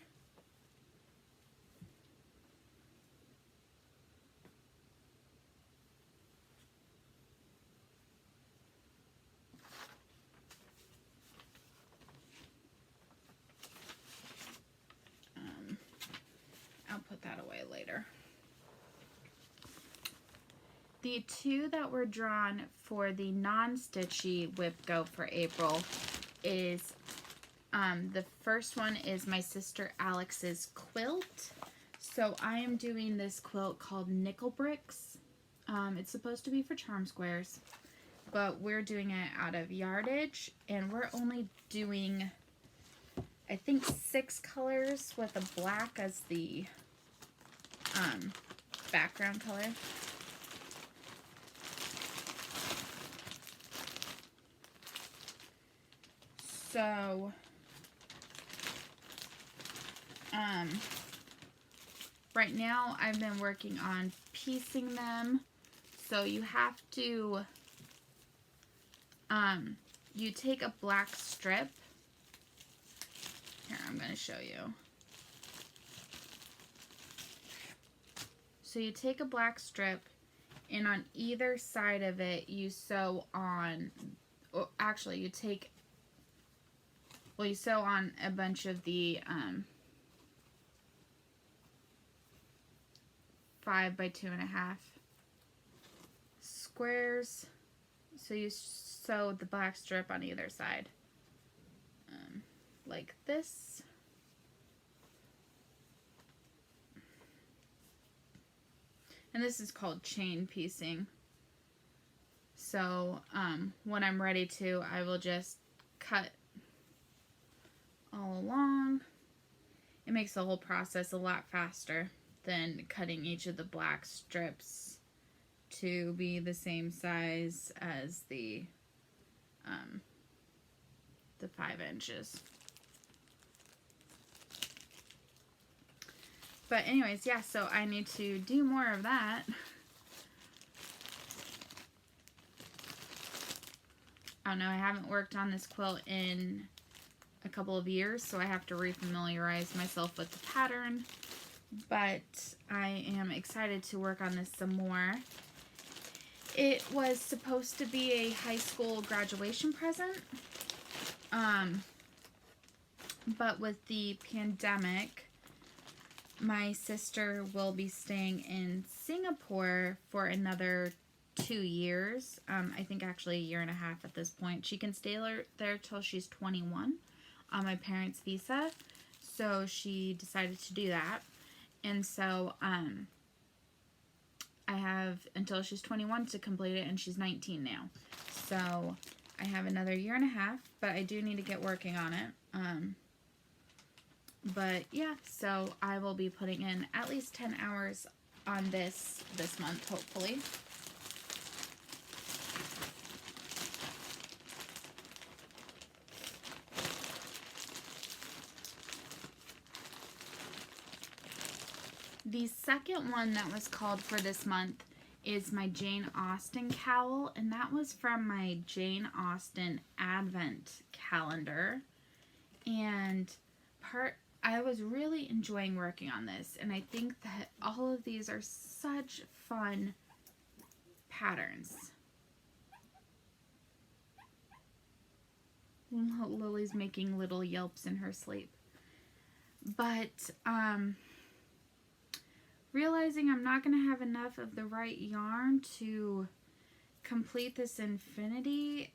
I'll put that away later. The two that were drawn for the non-stitchy Whip Go for April is, the first one is my sister Alex's quilt. So I am doing this quilt called Nickel Bricks. It's supposed to be for charm squares, but we're doing it out of yardage, and we're only doing, I think, 6 colors with a black as the background color. So, right now I've been working on piecing them. So you have to, you take a black strip. Here, I'm going to show you. So you take a black strip, and on either side of it you sew on, or actually you take, well, you sew on a bunch of the 5 by 2.5 squares. So you sew the black strip on either side, like this. And this is called chain piecing. So when I'm ready to, I will just cut all along. It makes the whole process a lot faster than cutting each of the black strips to be the same size as the 5 inches. But anyways, yeah, so I need to do more of that. I don't know, I haven't worked on this quilt in a couple of years, so I have to refamiliarize myself with the pattern. But I am excited to work on this some more. It was supposed to be a high school graduation present. But with the pandemic, my sister will be staying in Singapore for another 2 years. I think actually a year and a half at this point. She can stay there till she's 21 on my parents' visa. So she decided to do that. And so I have until she's 21 to complete it, and she's 19 now. So I have another year and a half, but I do need to get working on it. But yeah, so I will be putting in at least 10 hours on this month, hopefully. The second one that was called for this month is my Jane Austen cowl, and that was from my Jane Austen Advent calendar. And I was really enjoying working on this, and I think that all of these are such fun patterns. Lily's making little yelps in her sleep. But realizing I'm not going to have enough of the right yarn to complete this infinity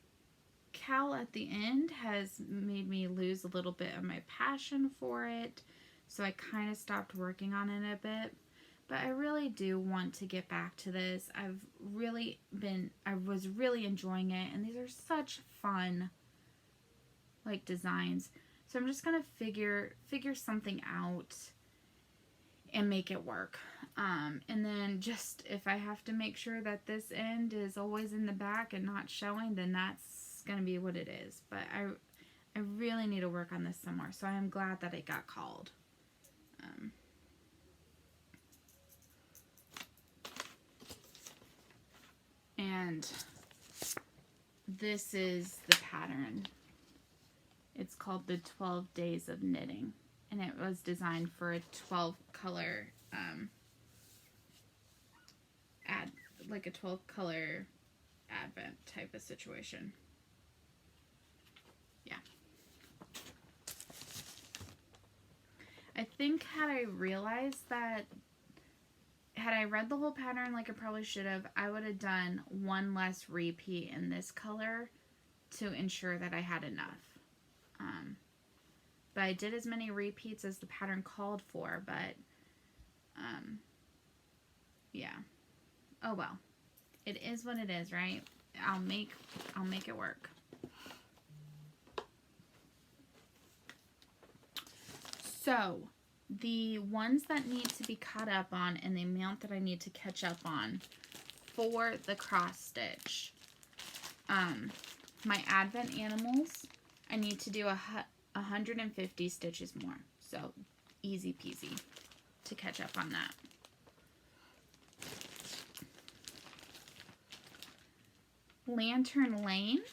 cowl at the end has made me lose a little bit of my passion for it. So I kind of stopped working on it a bit. But I really do want to get back to this. I was really enjoying it, and these are such fun like designs. So I'm just going to figure something out and make it work. And then just if I have to make sure that this end is always in the back and not showing, then that's going to be what it is. But I really need to work on this some more. So I am glad that it got called. And this is the pattern. It's called the 12 Days of Knitting. And it was designed for a 12 color, like a 12 color advent type of situation. Yeah. I think had I read the whole pattern like I probably should have, I would have done one less repeat in this color to ensure that I had enough. But I did as many repeats as the pattern called for, but, yeah. Oh well. It is what it is, right? I'll make it work. So, the ones that need to be caught up on and the amount that I need to catch up on for the cross stitch. My Advent animals, I need to do 150 stitches more. So, easy peasy to catch up on that. Lantern Lane,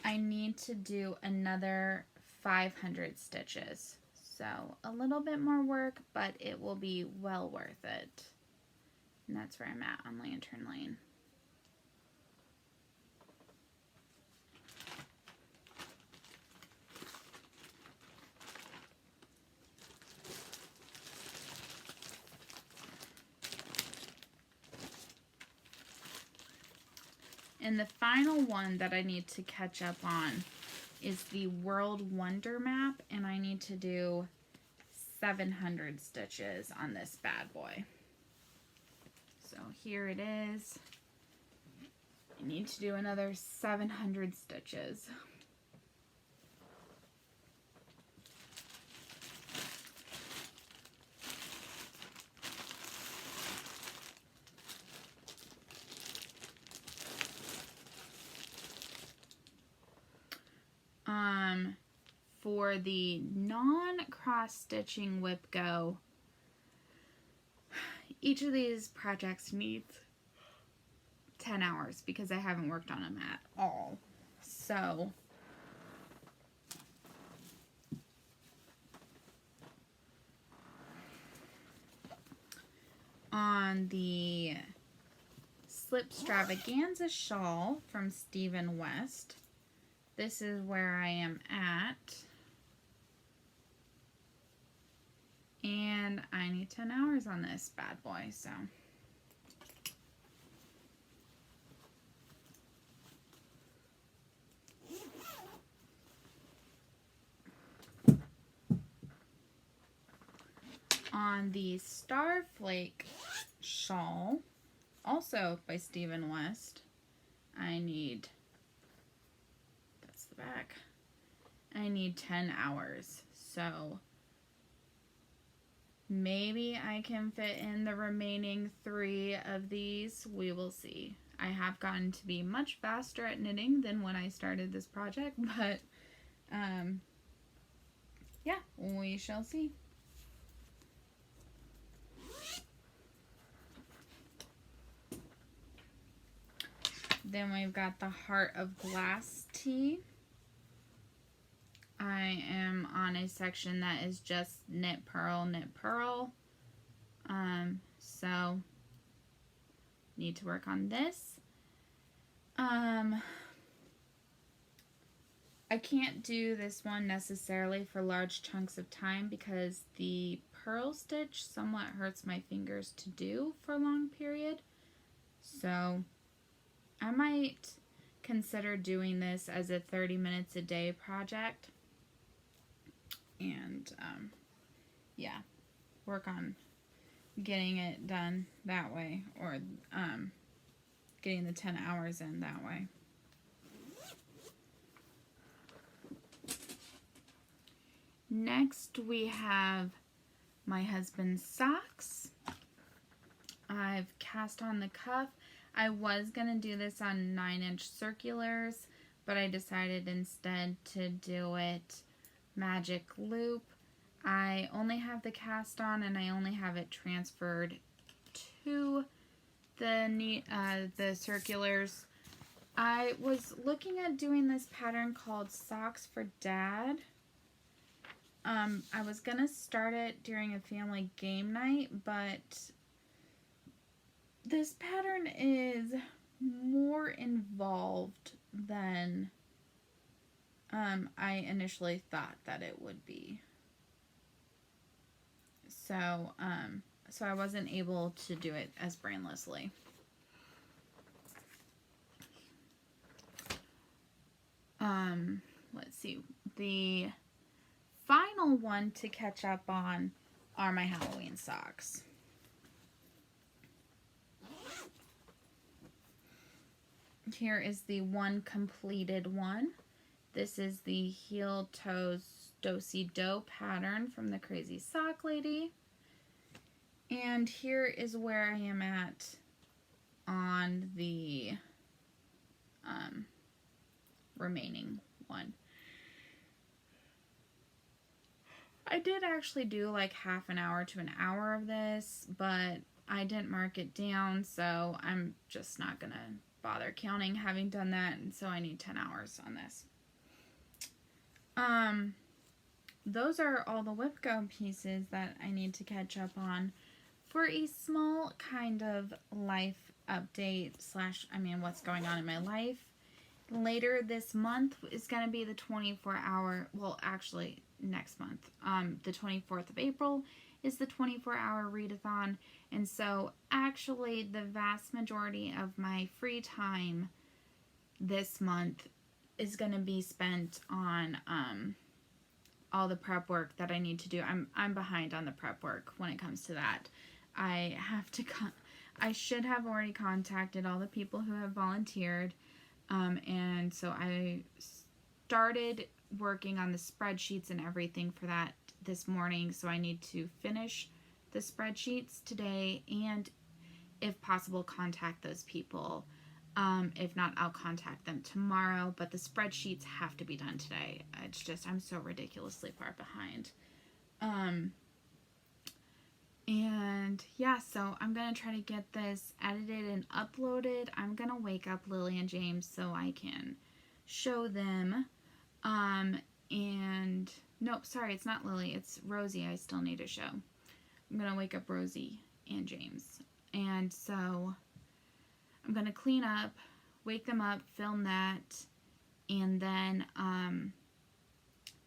I need to do another 500 stitches. So, a little bit more work, but it will be well worth it. And that's where I'm at on Lantern Lane. And the final one that I need to catch up on is the World Wonder Map, and I need to do 700 stitches on this bad boy. So here it is. I need to do another 700 stitches. For the non-cross stitching whip go, each of these projects needs 10 hours because I haven't worked on them at all. So on the Slipstravaganza Shawl from Stephen West. This is where I am at. And I need 10 hours on this bad boy, so. On the Flake shawl, also by Stephen West, I need, that's the back, I need 10 hours. So maybe I can fit in the remaining 3 of these. We will see. I have gotten to be much faster at knitting than when I started this project, but yeah, we shall see. Then we've got the Heart of Glass tee. I am on a section that is just knit, purl, knit, purl. So need to work on this. I can't do this one necessarily for large chunks of time because the purl stitch somewhat hurts my fingers to do for a long period. So I might consider doing this as a 30 minutes a day project and yeah, work on getting it done that way, or getting the 10 hours in that way. Next we have my husband's socks. I've cast on the cuff. I was going to do this on 9-inch circulars, but I decided instead to do it magic loop. I only have the cast on and I only have it transferred to the circulars. I was looking at doing this pattern called Socks for Dad. I was going to start it during a family game night, but this pattern is more involved than I initially thought that it would be. So, so I wasn't able to do it as brainlessly. Let's see. The final one to catch up on are my Halloween socks. Here is the one completed one. This is the heel toes do-si-do pattern from the Crazy Sock Lady. And here is where I am at on the remaining one. I did actually do like half an hour to an hour of this, but I didn't mark it down, so I'm just not gonna bother counting having done that, and so I need 10 hours on this. Those are all the WIPGO pieces that I need to catch up on for a small kind of life update slash, what's going on in my life. Later this month is going to be the 24-hour, well, actually next month, the 24th of April is the 24-hour readathon, and so actually the vast majority of my free time this month is going to be spent on all the prep work that I need to do. I'm behind on the prep work when it comes to that. I should have already contacted all the people who have volunteered, and so I started working on the spreadsheets and everything for that this morning, so I need to finish the spreadsheets today and, if possible, contact those people. If not, I'll contact them tomorrow, but the spreadsheets have to be done today. It's just, I'm so ridiculously far behind. And yeah, so I'm going to try to get this edited and uploaded. I'm going to wake up Lily and James so I can show them. And nope, sorry, it's not Lily, it's Rosie I still need to show. I'm going to wake up Rosie and James. And so I'm going to clean up, wake them up, film that, and then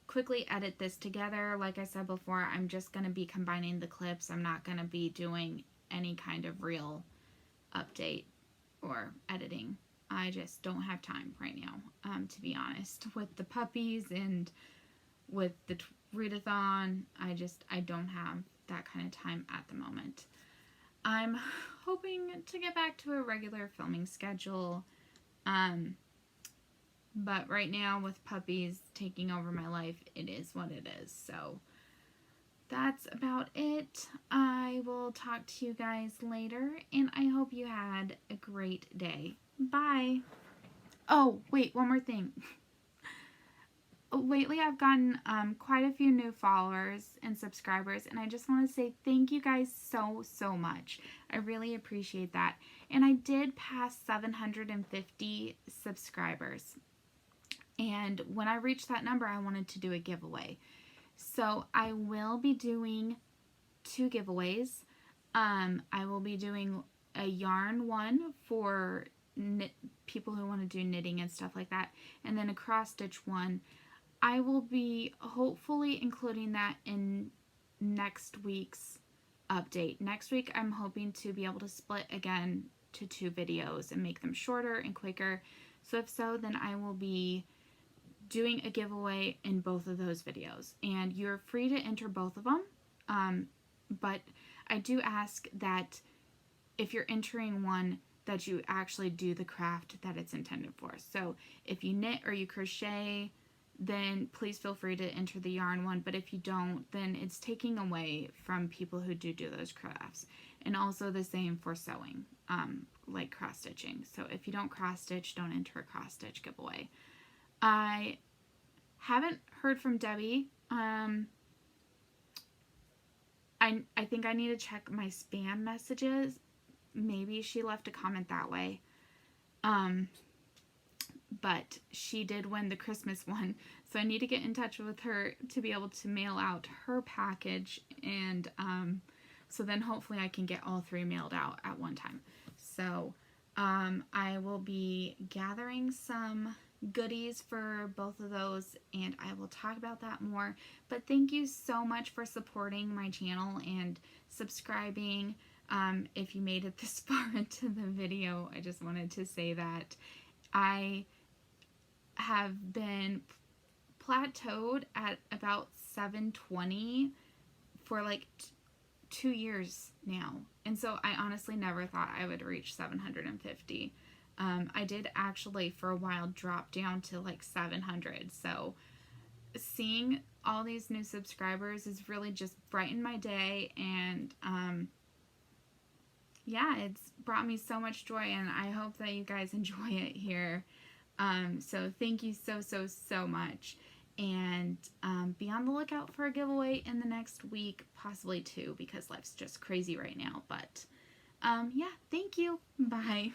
quickly edit this together. Like I said before, I'm just going to be combining the clips. I'm not going to be doing any kind of real update or editing. I just don't have time right now, to be honest. With the puppies and with the readathon, I don't have that kind of time at the moment. I'm hoping to get back to a regular filming schedule, but right now with puppies taking over my life, it is what it is. So that's about it. I will talk to you guys later, and I hope you had a great day. Bye. Oh, wait, one more thing. Lately, I've gotten quite a few new followers and subscribers, and I just want to say thank you guys so much. I really appreciate that. And I did pass 750 subscribers. And when I reached that number, I wanted to do a giveaway. So I will be doing 2 giveaways. I will be doing a yarn one for people who want to do knitting and stuff like that, and then a cross stitch one. I will be hopefully including that in next week's update. Next week, I'm hoping to be able to split again to 2 videos and make them shorter and quicker. So if so, then I will be doing a giveaway in both of those videos. And you're free to enter both of them. But I do ask that if you're entering one, that you actually do the craft that it's intended for. So if you knit or you crochet, then please feel free to enter the yarn one. But if you don't, then it's taking away from people who do those crafts. And also the same for sewing, like cross stitching. So if you don't cross stitch, don't enter a cross stitch giveaway. I haven't heard from Debbie. I think I need to check my spam messages. Maybe she left a comment that way. But she did win the Christmas one, so I need to get in touch with her to be able to mail out her package, and so then hopefully I can get all 3 mailed out at one time. So I will be gathering some goodies for both of those, and I will talk about that more. But thank you so much for supporting my channel and subscribing. If you made it this far into the video, I just wanted to say that I have been plateaued at about 720 for like 2 years now. And so I honestly never thought I would reach 750. I did actually for a while drop down to like 700. So seeing all these new subscribers has really just brightened my day, and yeah, it's brought me so much joy, and I hope that you guys enjoy it here. So thank you so much, and be on the lookout for a giveaway in the next week, possibly 2, because life's just crazy right now. But yeah, thank you. Bye.